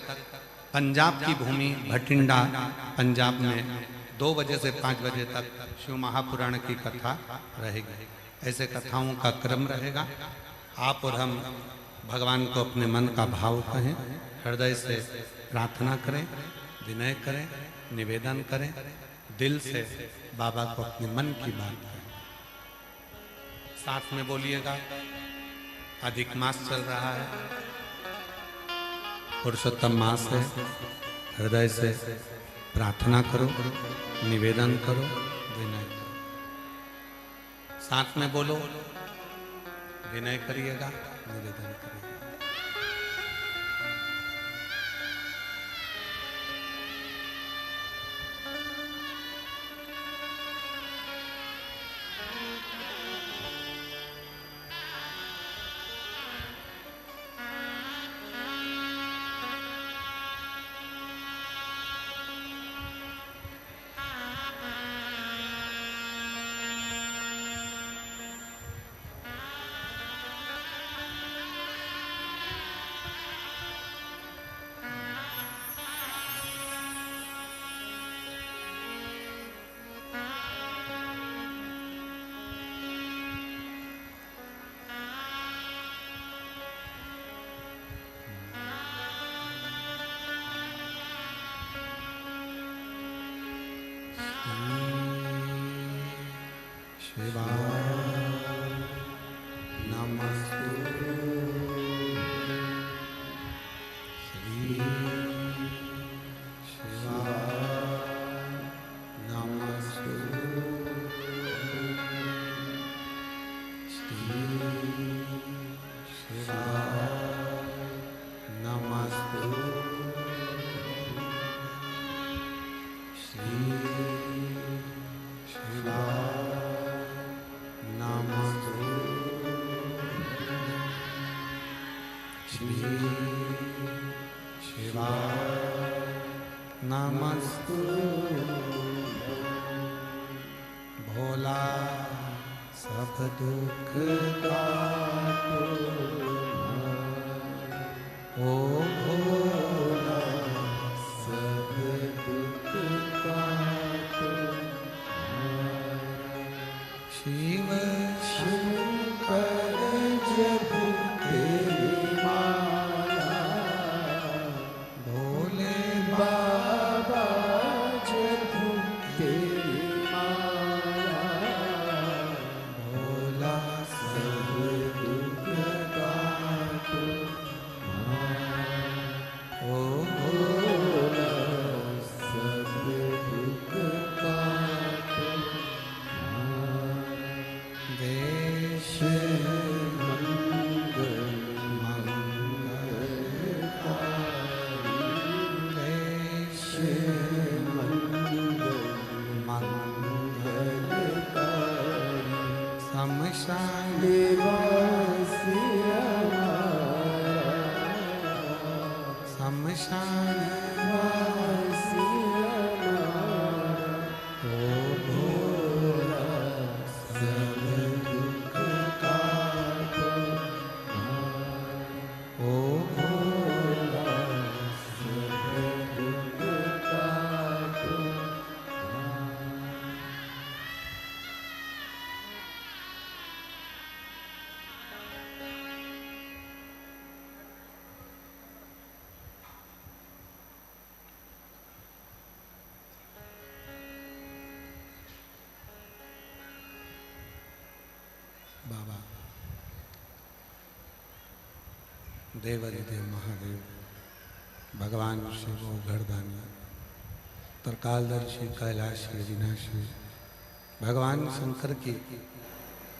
पंजाब की भूमि भटिंडा पंजाब में 2 बजे से 5 बजे तक शिव महापुराण की कथा रहेगी। ऐसे कथाओं का क्रम रहेगा। आप और हम भगवान को अपने मन का भाव कहें, हृदय से प्रार्थना करें, विनय करें, निवेदन करें, दिल से बाबा को अपने मन की बात करें। साथ में बोलिएगा, अधिक मास चल रहा है, पुरुषोत्तम मास है। हृदय से प्रार्थना करो, निवेदन करो, विनय करो। साथ में बोलो, विनय करिएगा, निवेदन करिएगा। नमस्तु भोला सब दुख काटो, ओ भोला सब दुख काटो, शिव शंकर जब तेरी माला, भोले बाबा जब तेरी माला, भोला सब दुख काटो, ओ भोला सब दुख काटो, देश मंगल देश मंगल मंगलकारी शमशान निवासी हमारा, शमशान निवासी हमारा, ओ भोला सब दुख काटो, ओ भोला सब दुख काटो, बाबा देवाधिदेव महादेव भगवान शिव घरदानी तरकालदर्शी कैलाशी अविनाशी भगवान शंकर की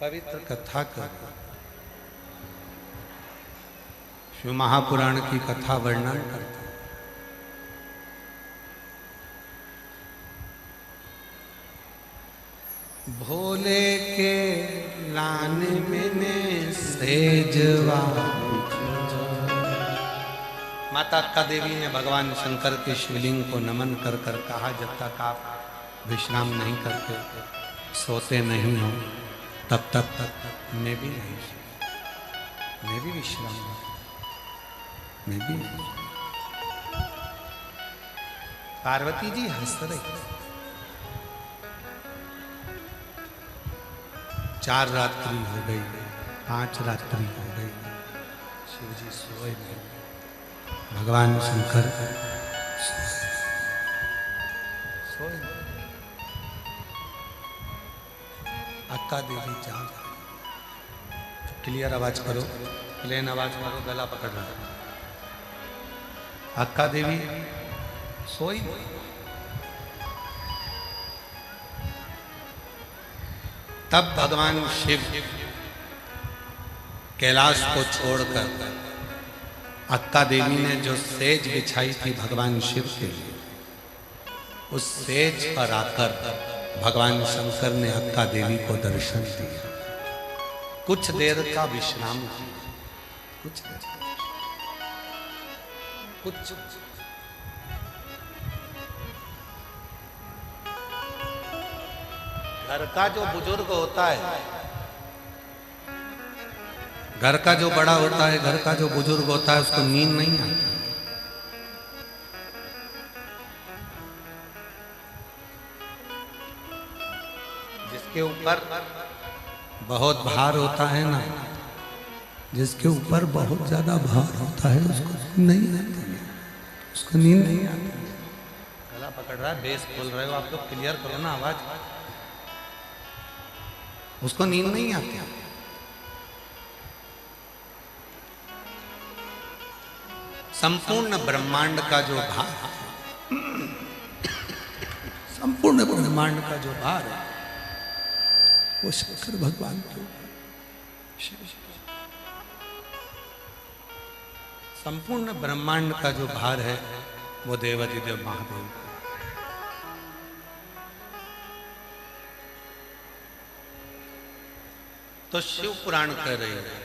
पवित्र कथा कर शिव महापुराण की कथा वर्णन करते भोले के लाने में सेजवा। माता अक्का देवी ने भगवान शंकर के शिवलिंग को नमन कर कर कहा, जब तक आप विश्राम नहीं करते, सोते नहीं हो, तब तक मैं भी नहीं सोता, मैं भी विश्राम नहीं, मैं भी नहीं। पार्वती जी हंस रही। 4 रात्रि हो गई, 5 रात्रि हो गई, शिव जी सोए नहीं। भगवान शंकर सोए नहीं। अक्का देवी जाग। क्लियर आवाज करो, प्लेन आवाज करो, गला पकड़ लो। अक्का देवी सोई नहीं। तब भगवान शिव कैलाश को छोड़कर अक्का देवी ने जो सेज बिछाई थी भगवान शिव के लिए, उस सेज पर आकर भगवान शंकर ने अक्का देवी को दर्शन दिया। कुछ देर का विश्राम किया, कुछ घर का जो बुजुर्ग होता है, घर का जो बड़ा होता है, घर का जो बुजुर्ग होता है, उसको नींद नहीं आती। जिसके ऊपर बहुत भार होता है ना, जिसके ऊपर बहुत ज्यादा भार होता है, उसको नहीं आता, उसको नींद नहीं आती। गला पकड़ रहा है, बेस खोल रहे हो आप लोग, क्लियर करो ना आवाज। उसको नींद नहीं आती। संपूर्ण ब्रह्मांड का जो भार, संपूर्ण ब्रह्मांड का जो भार है, वो शंकर भगवान के ऊपर। संपूर्ण ब्रह्मांड का जो भार है, वो देवाधिदेव महादेव। तो शिव पुराण कह रही है,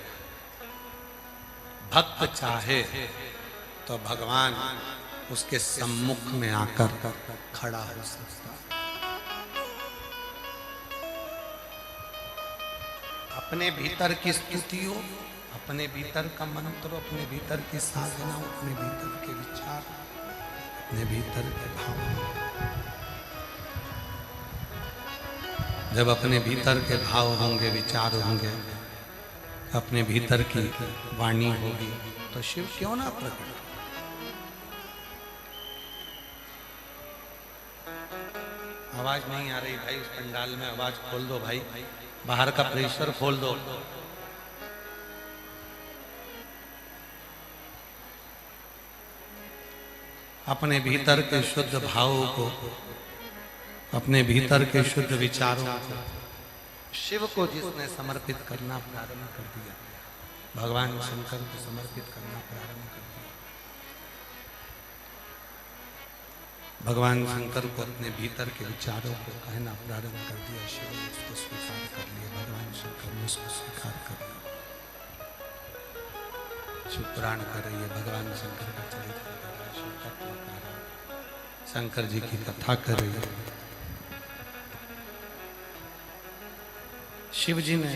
भक्त चाहे तो भगवान उसके सम्मुख में आकर खड़ा हो सकता। अपने भीतर की स्तुति हो, अपने भीतर का मंत्र, अपने भीतर की साधना, अपने भीतर के विचार, अपने भीतर के भाव। जब अपने भीतर के भाव होंगे, विचार होंगे, अपने भीतर की वाणी होगी, तो शिव क्यों ना प्रकट। आवाज नहीं आ रही भाई, उस पंडाल में आवाज खोल दो भाई, बाहर का प्रेशर खोल दो। अपने भीतर के शुद्ध भावों को, अपने भीतर के शुद्ध विचारों को शिव को जिसने समर्पित करना प्रारंभ कर दिया, भगवान शंकर को समर्पित करना प्रारंभ कर दिया, भगवान शंकर को अपने भीतर के विचारों को कहना प्रारंभ कर दिया, शिव ने उसको स्वीकार कर लिया, भगवान शंकर ने उसको स्वीकार कर लिया। शिव पुराण कर रही है, भगवान शंकर का चरित्र कर रहा है, शिव तत्व कर रहा है, शंकर जी की कथा कर रही है। शिव जी ने,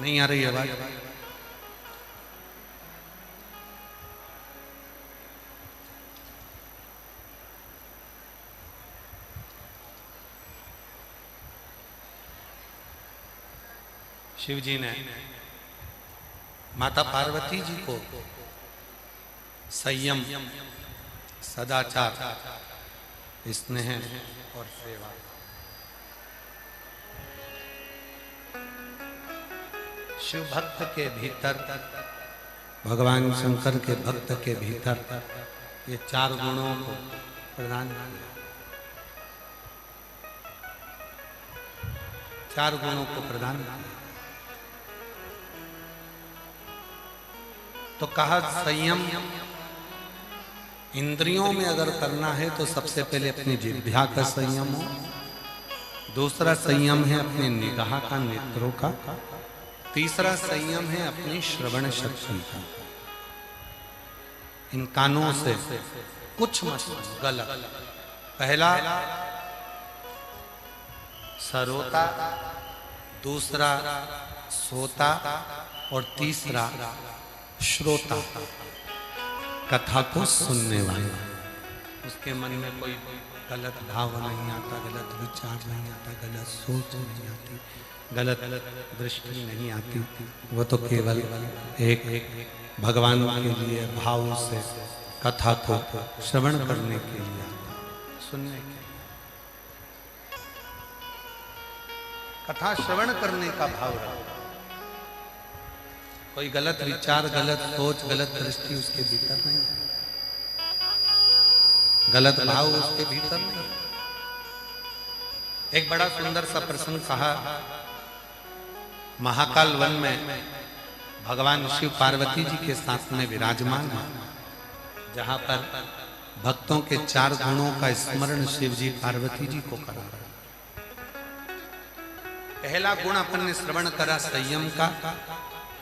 नहीं आ रही आवाज, शिव जी ने माता पार्वती जी को संयम, सदाचार, स्नेह और सेवा, शिव भक्त के भीतर, भगवान शंकर के भक्त के भीतर ये चार गुणों को प्रदान किया, चार गुणों को प्रदान किया। तो कहा संयम, इंद्रियों में अगर करना है तो सबसे पहले अपनी जिह्वा का संयम हो, दूसरा संयम है अपने निगाह का, नेत्रों का, तीसरा संयम है अपनी श्रवण शक्ति का। इन कानों से कुछ मत गलत। पहला सरोता, दूसरा सोता और तीसरा श्रोता, कथा को सुनने वाला। उसके मन में कोई गलत भाव नहीं आता, गलत विचार नहीं आता, गलत सोच नहीं आती, गलत दृष्टि नहीं आती। वो तो केवल एक भगवान के लिए भाव से कथा को श्रवण करने के लिए आता, सुनने के, कथा श्रवण करने का भाव रहा। कोई गलत विचार, गलत सोच, गलत दृष्टि उसके भीतर नहीं, गलत भाव उसके भीतर नहीं। एक बड़ा सुंदर सा प्रसंग कहा। महाकाल वन में भगवान शिव पार्वती जी के साथ में विराजमान है, जहां पर भक्तों के 4 गुणों का स्मरण शिव जी पार्वती जी को करा रहे। पहला गुण अपन ने श्रवण करा संयम का।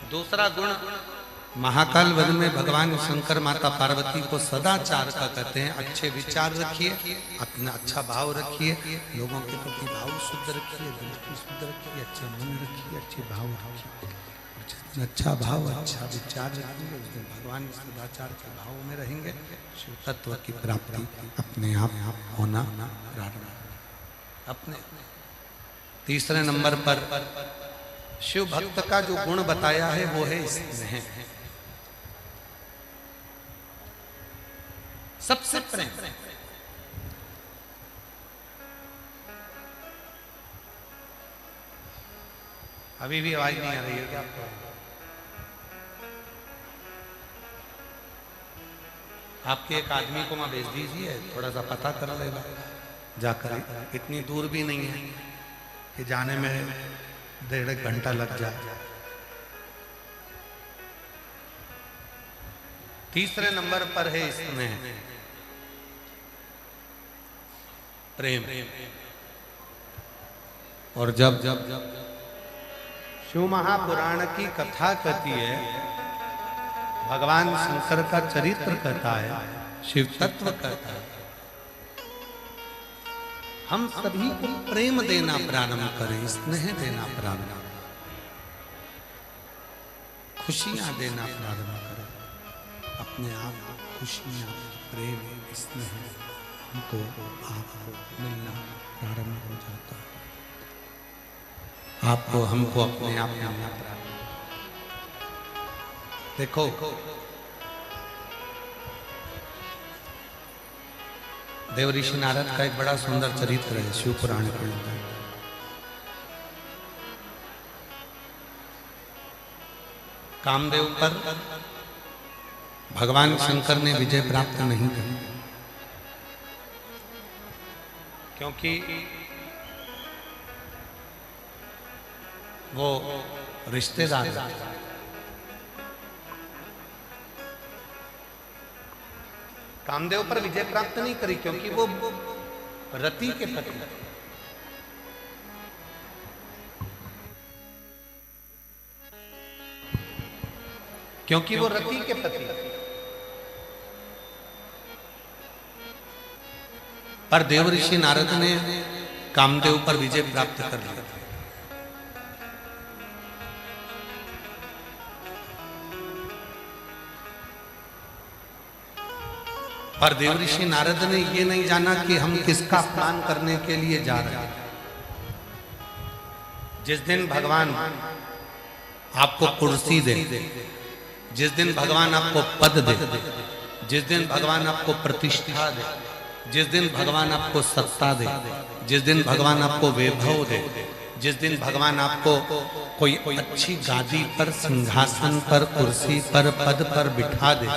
दूसरा गुण महाकाल वन में भगवान शंकर माता पार्वती को सदाचार का कहते हैं। अच्छे विचार रखिए, अपना अच्छा भाव रखिए, लोगों के प्रति भाव शुद्ध रखिए, दृष्टि शुद्ध रखिए, अच्छे मन रखिए, अच्छे भाव रखिए। अच्छा भाव अच्छा विचार रखेंगे, उस दिन भगवान सदाचार के भाव में रहेंगे, शिव तत्व की प्राप्ति अपने आप होना प्रारंभ। अपने तीसरे नंबर पर शिव भक्त का जो गुण बताया है वो है स्नेह, सबसे प्रेम। अभी भी आवाज नहीं आ रही है क्या आपको? आपके एक आदमी को मैं भेज दीजिए, थोड़ा सा पता कर लेगा जाकर। इतनी दूर भी नहीं है कि जाने में 1.5 घंटा लग जाए। तीसरे नंबर पर है स्नेह, प्रेम। और जब शिव महापुराण की कथा कहती है, भगवान शंकर का चरित्र कहता है, शिव तत्व कहता है, हम सभी को प्रेम देना प्रारंभ करें, स्नेह देना प्रारंभ करें, खुशियां देना प्रारंभ करें। अपने आप खुशियां, प्रेम, स्नेह हमको आपको मिलना प्रारंभ हो जाता है। आपको हमको अपने आप मिलना प्रारंभ। देखो देव ऋषि नारद का एक बड़ा सुंदर चरित्र है शिव पुराण के अंदर। कामदेव पर भगवान शंकर ने विजय प्राप्त नहीं की, क्योंकि वो रिश्तेदार कामदेव पर विजय प्राप्त नहीं करी, क्योंकि वो रति के पति, क्योंकि वो रति के पति। पर देव ऋषि नारद ने कामदेव पर विजय प्राप्त कर लिया। पर देव ऋषि नारद ने ये नहीं जाना कि हम किसका अपमान करने के लिए जा रहे हैं। जिस दिन भगवान आपको कुर्सी दे, जिस दिन भगवान आपको पद दे, जिस दिन भगवान आपको प्रतिष्ठा दे, जिस दिन भगवान आपको सत्ता दे, जिस दिन भगवान आपको वैभव दे, जिस दिन भगवान आपको कोई अच्छी गादी पर, सिंहासन पर, कुर्सी पर, पद पर बिठा दे,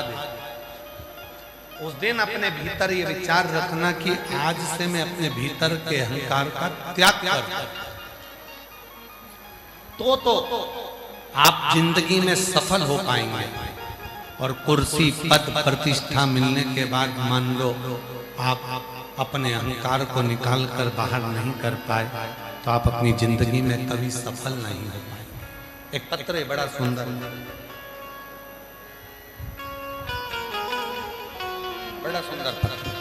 उस दिन अपने भीतर ये विचार रखना कि आज से मैं अपने भीतर के अहंकार का त्याग करता हूं। तो आप जिंदगी में सफल हो पाएंगे। और कुर्सी, पद, प्रतिष्ठा मिलने के बाद मान लो आप अपने अहंकार को निकाल कर बाहर नहीं कर पाए, तो आप अपनी जिंदगी में कभी सफल नहीं हो पाए। एक पत्र है बड़ा सुंदर, बड़ा सुंदर पत्र।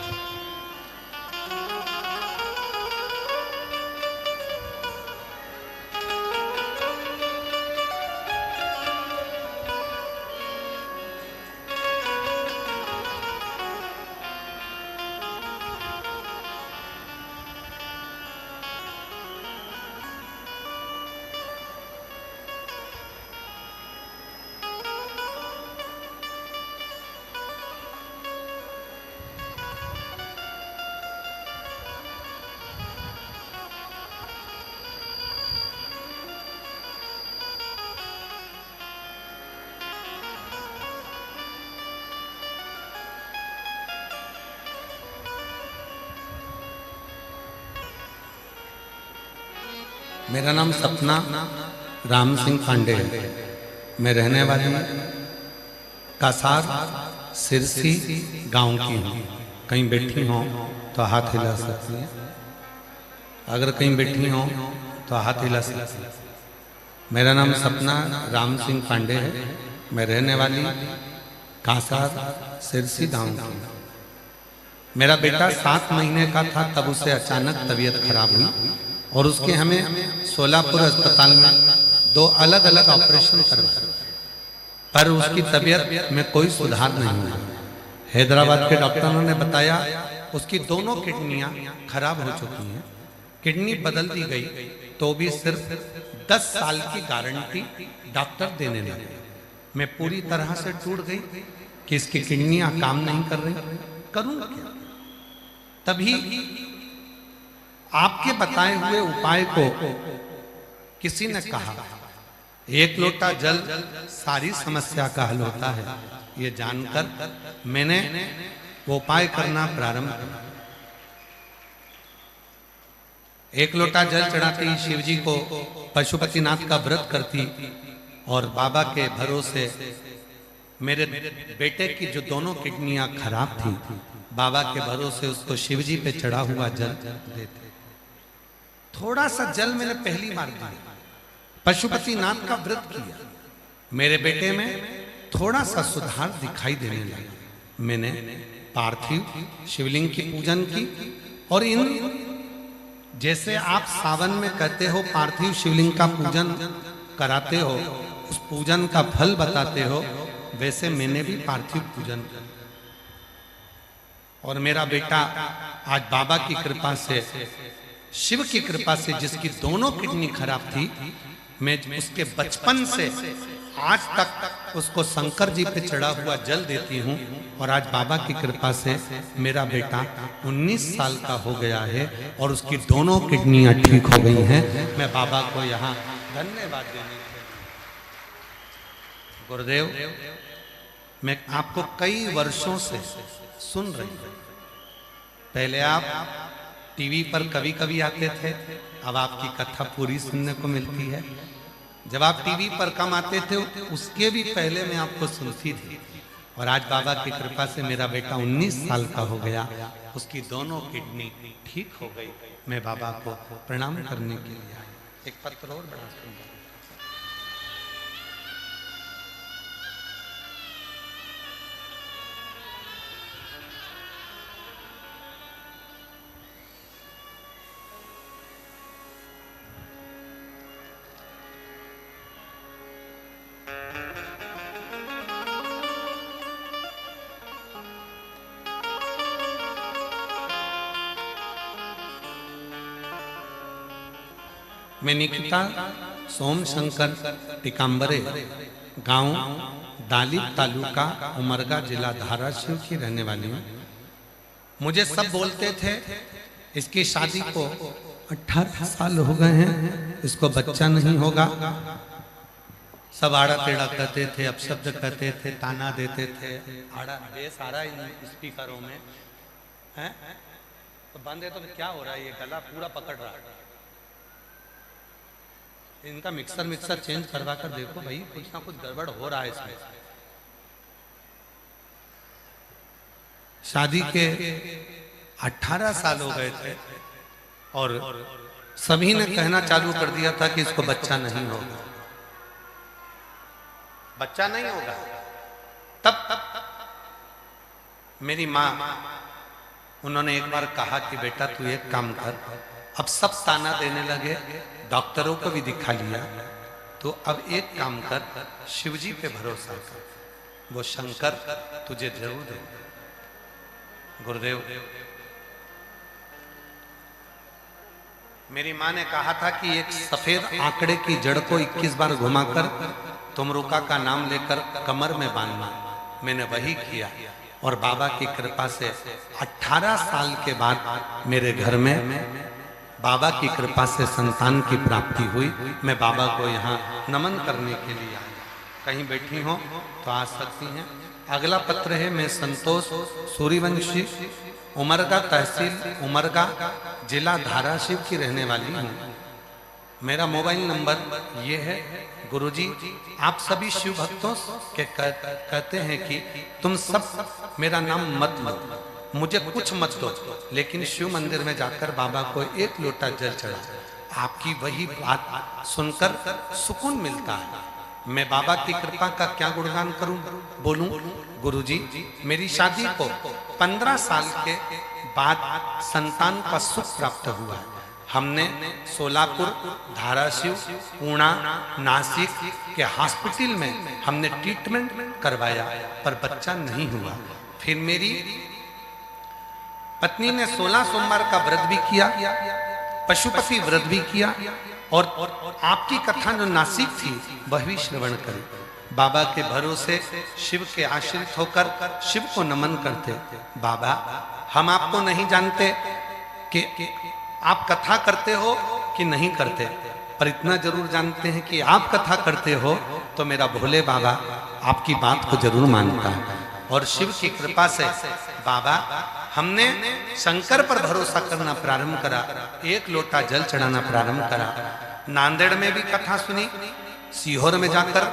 मेरा नाम सपना राम सिंह पांडे है। मैं रहने वाली कासार सिरसी गांव की हूँ। कहीं बैठी हो तो हाथ हिला सकती हैं, अगर कहीं बैठी हो तो हाथ हिला सकती हैं। मेरा नाम सपना राम सिंह पांडे है। मैं रहने वाली कासार सिरसी गांव की हूँ। मेरा बेटा 7 महीने का था तब उसे अचानक तबीयत खराब हुई और उसके हमें सोलापुर अस्पताल में 2 अलग अलग ऑपरेशन करवाए, पर उसकी तबीयत में कोई सुधार नहीं हुआ। हैदराबाद के डॉक्टरों ने बताया उसकी दोनों किडनियां खराब हो चुकी हैं। किडनी बदल दी गई तो भी सिर्फ 10 साल की गारंटी डॉक्टर देने लगे। मैं पूरी तरह से टूट गई कि इसकी किडनियां काम नहीं कर रही, करूंगा क्या। तभी आपके बताए हुए उपाय को किसी ने कहा, 1 लोटा जल सारी समस्या का हल होता है। ये जानकर मैंने वो उपाय करना प्रारंभ किया। 1 लोटा जल चढ़ाते ही शिव जी को पशुपतिनाथ का व्रत करती और बाबा के भरोसे मेरे बेटे की जो दोनों किडनियां खराब थी, बाबा के भरोसे उसको शिव जी पे चढ़ा हुआ जल देते। थोड़ा सा जल मैंने पहली बार दिया, पशुपतिनाथ का व्रत किया, मेरे बेटे में थोड़ा सा सुधार दिखाई देने लगा। मैंने पार्थिव शिवलिंग की पूजन की और इन जैसे आप सावन में कहते हो पार्थिव शिवलिंग का पूजन कराते हो, उस पूजन का फल बताते हो, वैसे मैंने भी पार्थिव पूजन किया और मेरा बेटा आज बाबा की कृपा से, शिव की कृपा से, जिसकी दोनों किडनी खराब थी, मैं उसके बचपन से आज तक उसको शंकर जी पे चढ़ा हुआ जल देती हूँ और आज बाबा की कृपा से मेरा बेटा 19 साल का हो गया है और उसकी दोनों किडनियां ठीक हो गई हैं। मैं बाबा को यहाँ धन्यवाद देने के लिए, गुरुदेव, मैं आपको कई वर्षों से सुन रही हूँ। पहले आप टीवी पर कभी कभी आते थे, अब आपकी कथा पूरी सुनने को मिलती है। जब आप टीवी पर कम आते थे उसके भी पहले मैं आपको सुनती थी और आज बाबा की कृपा से मेरा बेटा 19 साल का हो गया, उसकी दोनों किडनी ठीक हो गई। मैं बाबा को प्रणाम करने के लिए आया। एक पत्र और बड़ा सुंदर। मैं निकिता सोम शंकर टिकाम्बरे, गांव दालिब, तालुका उमरगा, जिला धाराशिव की रहने वाली हूँ। मुझे सब बोलते थे इसकी शादी को 18 साल हो गए हैं, इसको बच्चा नहीं होगा। सब आड़ा टेढ़ा कहते थे, अपशब्द कहते थे, ताना देते थे। आड़ा बेस आ रहा है स्पीकरों में है तो बंद है तो क्या हो रहा है, ये गला पूरा पकड़ रहा है। इनका मिक्सर चेंज करवा कर देखो भाई, कुछ ना कुछ गड़बड़ हो रहा है इसमें। शादी के 18 साल हो गए थे और सभी ने कहना चालू कर दिया था कि इसको बच्चा नहीं होगा, बच्चा नहीं होगा। तब मेरी माँ, उन्होंने एक बार कहा कि बेटा तू एक काम कर, अब सब ताना देने लगे, डॉक्टरों को भी दिखा लिया, तो अब एक काम कर, शिवजी पे भरोसा कर, वो शंकर तुझे जरूर दे। गुरुदेव, मेरी माँ ने कहा था कि एक सफेद आंकड़े की जड़ को 21 बार घुमाकर तुमरुका का नाम लेकर कमर में बांधना। मैंने वही किया और बाबा की कृपा से 18 साल के बाद मेरे घर में बाबा की कृपा से संतान की प्राप्ति हुई। मैं बाबा को यहाँ नमन करने के लिए आया। कहीं बैठी हो तो आ सकती हैं। अगला पत्र है, मैं संतोष सूर्यवंशी, उमरगा तहसील उमरगा, जिला धाराशिव की रहने वाली हूँ। मेरा मोबाइल नंबर ये है। गुरुजी, आप सभी शिव भक्तों के कहते हैं कि तुम सब मेरा नाम मत लो, मुझे कुछ मत दो, लेकिन शिव मंदिर में जाकर बाबा को एक लोटा जल चढ़ा। आपकी वही बात सुनकर सुकून मिलता है। मैं बाबा की कृपा का क्या गुणगान करूं, बोलूं? गुरुजी, मेरी शादी को 15 साल के बाद संतान का सुख प्राप्त हुआ है। हमने सोलापुर, धाराशिव, पुणे, नासिक के हॉस्पिटल में हमने ट्रीटमेंट करवाया, पर बच्चा नहीं हुआ। फिर मेरी पत्नी ने 16 सोमवार का व्रत भी किया, पशुपति व्रत भी किया, और आपकी कथा जो नासिक थी वह भी श्रवण करी। बाबा के भरोसे शिव के आश्रित होकर शिव को नमन करते। बाबा, हम आपको नहीं जानते कि आप कथा करते हो कि नहीं करते, पर इतना जरूर जानते हैं कि आप कथा करते हो तो मेरा भोले बाबा आपकी बात को जरूर मानता है। और शिव की कृपा से बाबा, हमने शंकर पर भरोसा करना प्रारंभ करा, एक लोटा जल चढ़ाना प्रारंभ करा। नांदेड़ में भी कथा सुनी, सीहोर में जाकर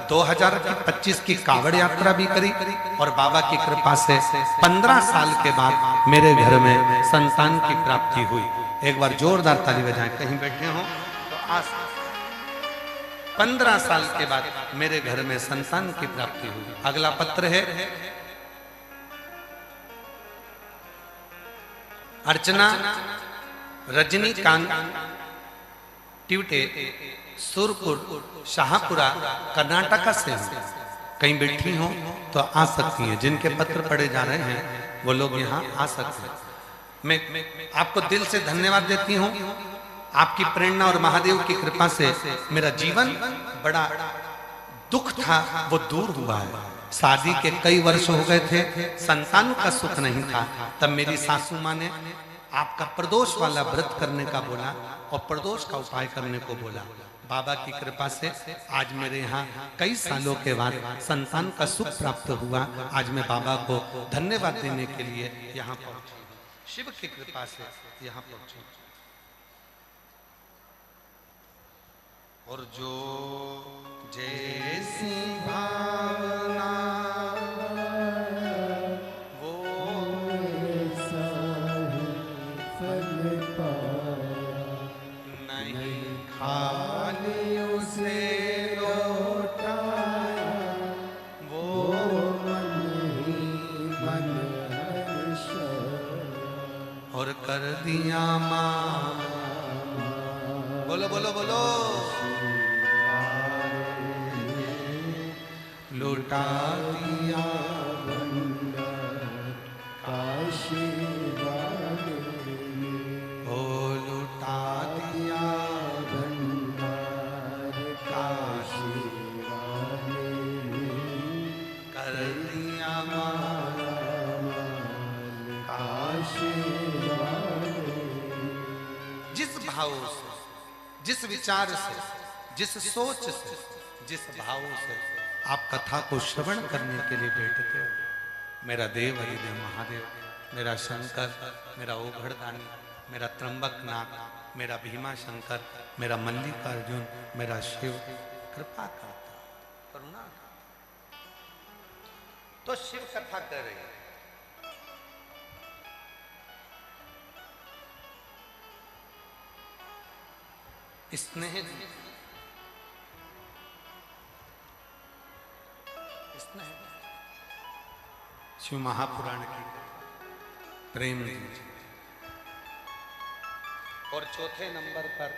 2025 की कावड़ यात्रा भी करी, और बाबा की कृपा से 15 साल के बाद मेरे घर में संतान की प्राप्ति हुई। एक बार जोरदार ताली बजाएं, कहीं बैठे हो तो आज 15 साल के बाद मेरे घर में संतान की प्राप्ति हुई। अगला पत्र है अर्चना रजनीकांत ट्यूटे, सुरपुर, शाहपुरा, कर्नाटका से हूं। कहीं बैठी हो तो आ सकती हैं। जिनके पत्र पढ़े जा रहे हैं वो लोग यहाँ आ सकते हैं। मैं आपको दिल से धन्यवाद देती हूँ। आपकी प्रेरणा और महादेव की कृपा से मेरा जीवन बड़ा दुख था वो दूर हुआ है। शादी के कई वर्ष हो गए थे, संतान का सुख नहीं था। तब मेरी सासू माँ ने आपका प्रदोष वाला व्रत करने का बोला और प्रदोष का उपाय करने को बोला। बाबा की कृपा से आज मेरे यहाँ कई सालों के बाद संतान का सुख प्राप्त हुआ। आज मैं बाबा को धन्यवाद देने के लिए यहाँ पहुंची, शिव की कृपा से यहाँ पहुंची। और जो जैसी भावना वो नहीं, खाली उसे लौटाया वो मन और कर दिया माँ। बोलो बोलो बोलो, लौटा दिया ओ लौटा दिया कर दिया जिस भाव से, जिस विचार से, जिस सोच से, जिस भाव से आप कथा को श्रवण करने के लिए बैठते हो। मेरा देव हरिदेव महादेव, मेरा शंकर, मेरा ओघड़दानी, मेरा त्र्यंबकनाथ, मेरा भीमा शंकर, मेरा मल्लिकार्जुन, मेरा शिव कृपा करता, करुणा करता। तो शिव कथा कर रही है। स्नेह शिव महापुराण की प्रेम जी। और चौथे नंबर पर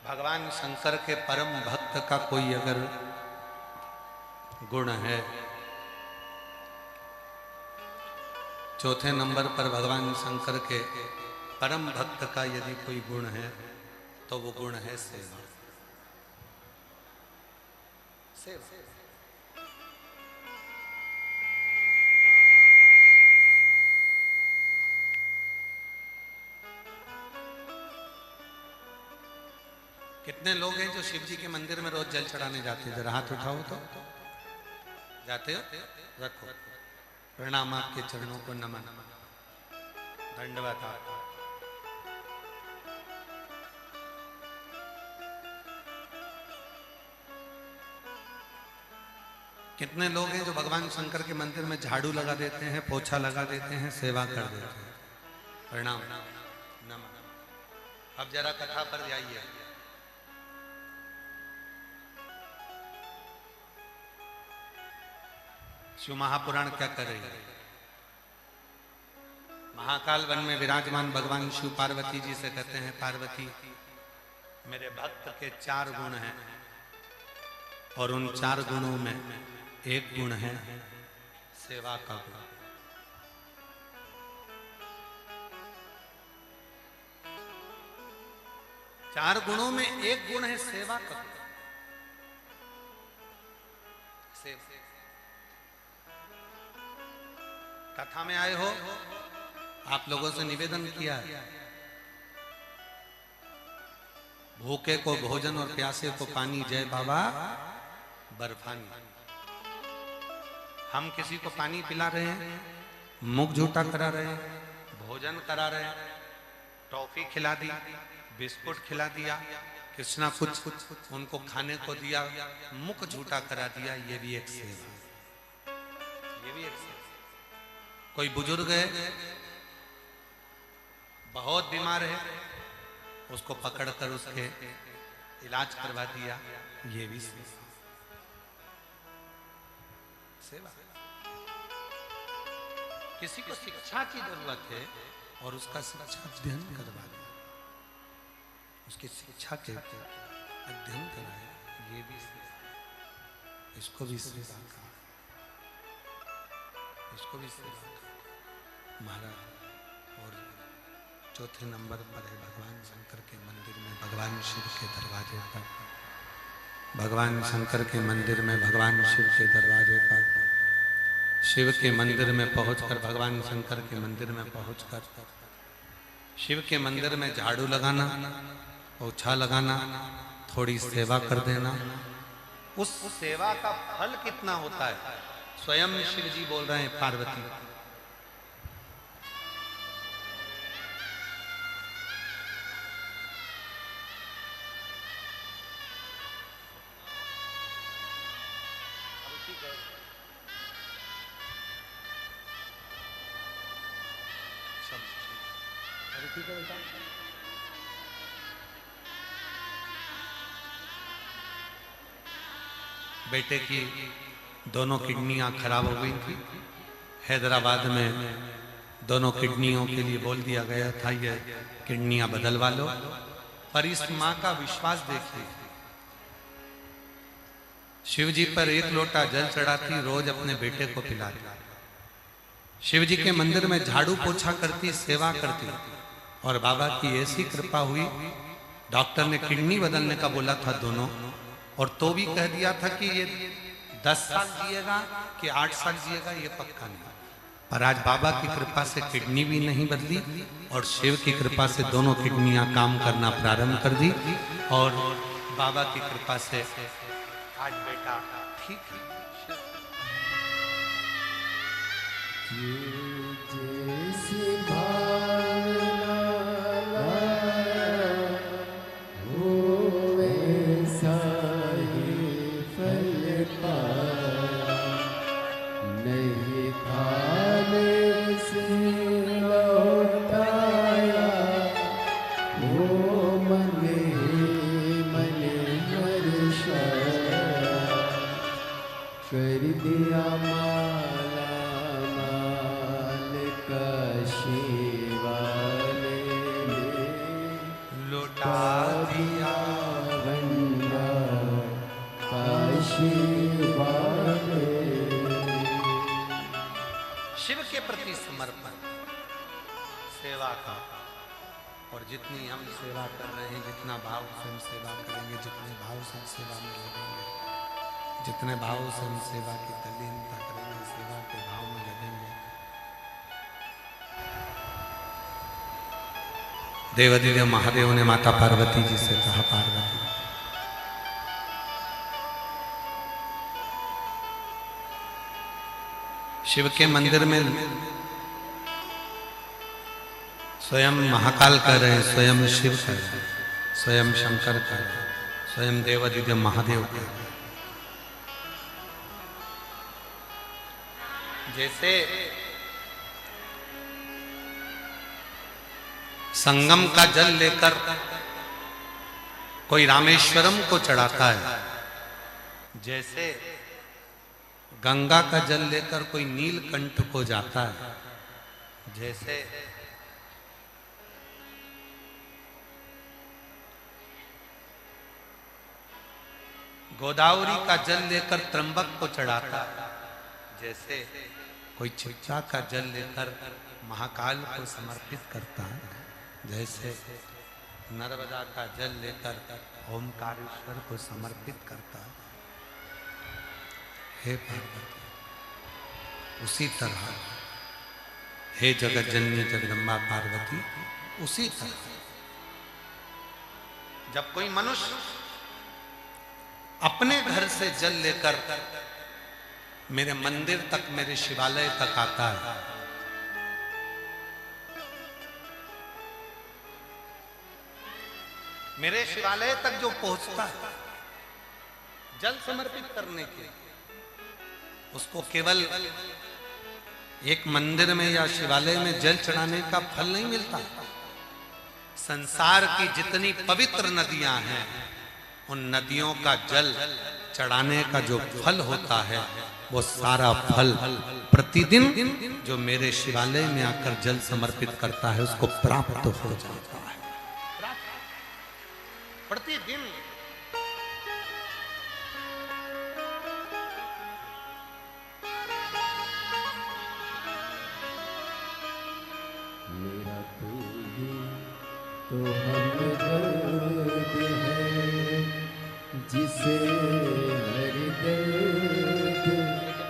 भगवान शंकर के परम भक्त का कोई अगर गुण है, चौथे नंबर पर भगवान शंकर के परम भक्त का यदि कोई गुण है तो वो गुण है सेवा। सेवा कितने लोग हैं जो शिव जी के मंदिर में रोज जल चढ़ाने जाते हैं? जरा हाथ उठाओ तो। जाते हो? रखो। प्रणाम, आपके चरणों को नमन, दंडवत। कितने लोग हैं जो भगवान शंकर के मंदिर में झाड़ू लगा देते हैं, पोछा लगा देते हैं, सेवा कर देते हैं। प्रणाम नमः। अब जरा कथा पर जाइए। शिव महापुराण क्या कर रही है? महाकाल वन में विराजमान भगवान शिव पार्वती जी से कहते हैं, पार्वती मेरे भक्त के 4 गुण हैं और उन 4 गुणों में एक गुण है सेवा का गुण। 4 गुणों में एक गुण है सेवा का गुण। कथा में आए हो, आप लोगों से निवेदन किया है, भूखे को भोजन और प्यासे को पानी, जय बाबा बर्फानी। हम किसी को पानी पिला रहे हैं, मुख झूठा करा रहे हैं, भोजन करा रहे हैं, टॉफी खिला दी, बिस्कुट खिला दिया, कुछ ना कुछ उनको खाने को दिया, मुख झूठा करा दिया, ये भी एक सेवा, ये भी एक सेवा। कोई बुजुर्ग है, बहुत बीमार है, उसको पकड़कर उसके इलाज करवा दिया, ये भी सेवा। किसी को शिक्षा की जरूरत है और उसका शिक्षा अध्ययन करवा दिया, उसकी शिक्षा के अध्ययन कराया, ये भी इसको भी सेवा का, इसको भी सेवा का। महाराज और चौथे नंबर पर है भगवान शंकर के मंदिर में भगवान शिव के दरवाजे पर, भगवान शंकर के मंदिर में भगवान शिव के दरवाजे पर, शिव के मंदिर में पहुंचकर, भगवान शंकर के मंदिर में पहुंचकर शिव के मंदिर में झाड़ू लगाना, पोछा लगाना, थोड़ी सेवा कर देना, उस सेवा का फल कितना होता है स्वयं शिव जी बोल रहे हैं, पार्वती बेटे की दोनों किडनियां खराब हो गई थी। हैदराबाद में दोनों किडनियों के लिए बोल दिया गया था, ये किडनियां बदलवा लो। पर इस मां का विश्वास देखिए, शिव जी पर 1 लोटा जल चढ़ाती, रोज अपने बेटे को पिलाती, शिव जी के मंदिर में झाड़ू पोछा करती, सेवा करती, और बाबा की ऐसी कृपा हुई, डॉक्टर ने किडनी बदलने का बोला था दोनों, और तो भी कह दिया था कि ये 10 साल जिएगा कि 8 साल जिएगा ये पक्का नहीं। पर आज बाबा की कृपा से किडनी भी नहीं बदली और शिव की कृपा से दोनों किडनियां काम करना प्रारंभ कर दी, और बाबा की कृपा से आज बेटा ठीक है। जैसी भावना हो वैसा ही फल पाया, नहीं खाने से लौटाया, वो मन ही मन हर्षाया, कर दिया माला माल का शिवाले, लौटा दिया वंदा का शिवाले। शिव के प्रति समर्पण सेवा का, और जितनी हम सेवा कर रहे हैं, जितना भाव से हम सेवा करेंगे, जितने भाव से हम सेवा में लगेंगे, जितने भाव से हम सेवा की तल्लीनता करेंगे, सेवा के भाव में लगेंगे, देवादिदेव महादेव ने माता पार्वती जी से कहा, पार्वती शिव के मंदिर में स्वयं महाकाल कर रहे हैं, स्वयं शिव कर रहे हैं, स्वयं शंकर कर रहे हैं, स्वयं देवादिदेव महादेव कर रहे हैं। जैसे संगम का जल लेकर कोई रामेश्वरम को चढ़ाता है, जैसे गंगा का जल लेकर कोई नीलकंठ को जाता है, जैसे गोदावरी का जल लेकर त्र्यंबक को चढ़ाता है, जैसे कोई चिच्चा का जल लेकर महाकाल को समर्पित करता है, जैसे नर्मदा का जल लेकर ओमकारेश्वर को समर्पित करता है। हे पार्वती, उसी तरह हे जगत जननी जगदम्बा पार्वती, उसी तरह जब कोई मनुष्य अपने घर से जल लेकर मेरे मंदिर तक, मेरे शिवालय तक आता है, मेरे शिवालय तक जो पहुंचता है जल समर्पित करने के, उसको केवल एक मंदिर में या शिवालय में जल चढ़ाने का फल नहीं मिलता। संसार की जितनी पवित्र नदियां हैं, उन नदियों का जल चढ़ाने का जो फल होता है, वो सारा फल प्रतिदिन जो मेरे शिवालय में आकर जल समर्पित करता है उसको प्राप्त हो जाता है। प्रतिदिन मेरा तू ही तो हमदर्द है, जिसे हर दर्द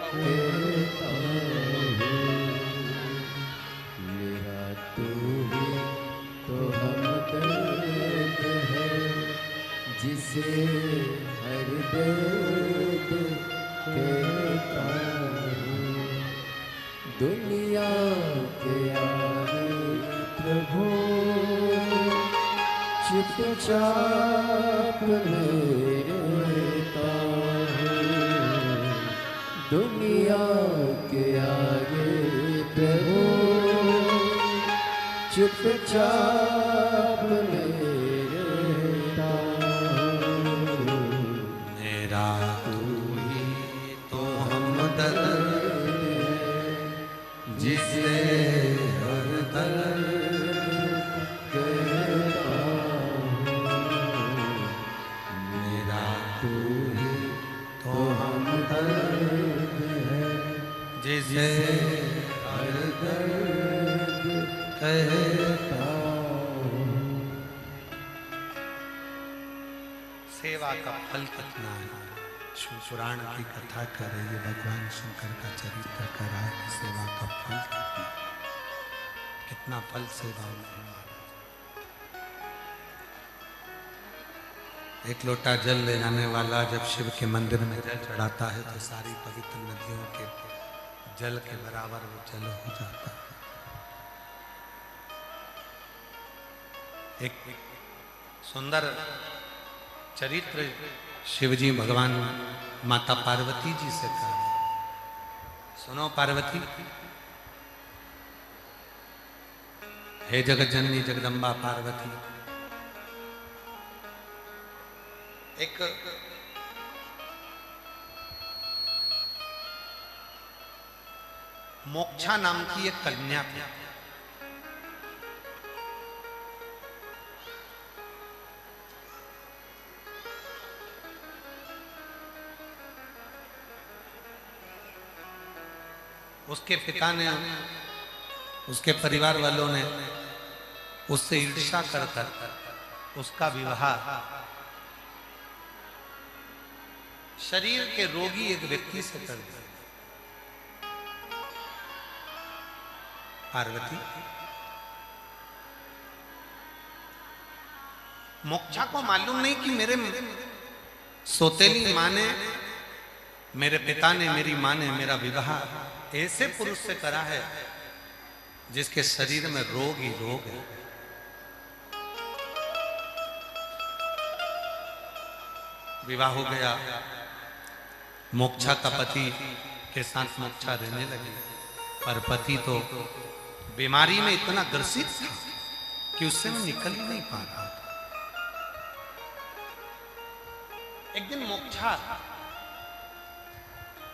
कहता हूँ। मेरा तू ही तो हमदर्द है, जिसे हर दर्द कहता हूँ। दुनिया के आगे प्रभु चुपचाप रहता हूँ। दुनिया के आगे प्रभु चुपचाप रहता हूँ। मेरा तू ही तो हमदर्द, जिसे हर दर्द कहता मेरा तू ही तो हमदर्द है, जिसे हर दर्द कहता। सेवा का फल कितना है। शिव पुराण की कथा कर रही है, भगवान शंकर का चरित्र कर रहा है। सेवा का फल कितना, कितना फल सेवा में। एक लोटा जल ले जाने वाला जब शिव के मंदिर में जल चढ़ाता है तो सारी पवित्र नदियों के जल के बराबर वो जल हो जाता है। एक सुंदर चरित्र शिवजी भगवान माता पार्वती जी से कर रहे। सुनो पार्वती, हे जगत जननी जगदम्बा पार्वती, एक मोक्षा नाम की एक कन्या थी। उसके पिता ने, उसके परिवार वालों ने उससे ईर्ष्या कर उसका विवाह शरीर के रोगी एक व्यक्ति से कर दिया। पार्वती, मोक्षा को मालूम नहीं कि मेरे सौतेली माँ ने, मेरे पिता ने, मेरी माँ ने मेरा विवाह ऐसे पुरुष से करा है जिसके शरीर में रोग ही रोग है। विवाह हो गया, मोक्षा का पति के साथ मोक्षा रहने लगी। पर पति तो बीमारी में इतना ग्रसित था कि उससे मैं निकल ही नहीं पा रहा था। एक दिन मोक्षा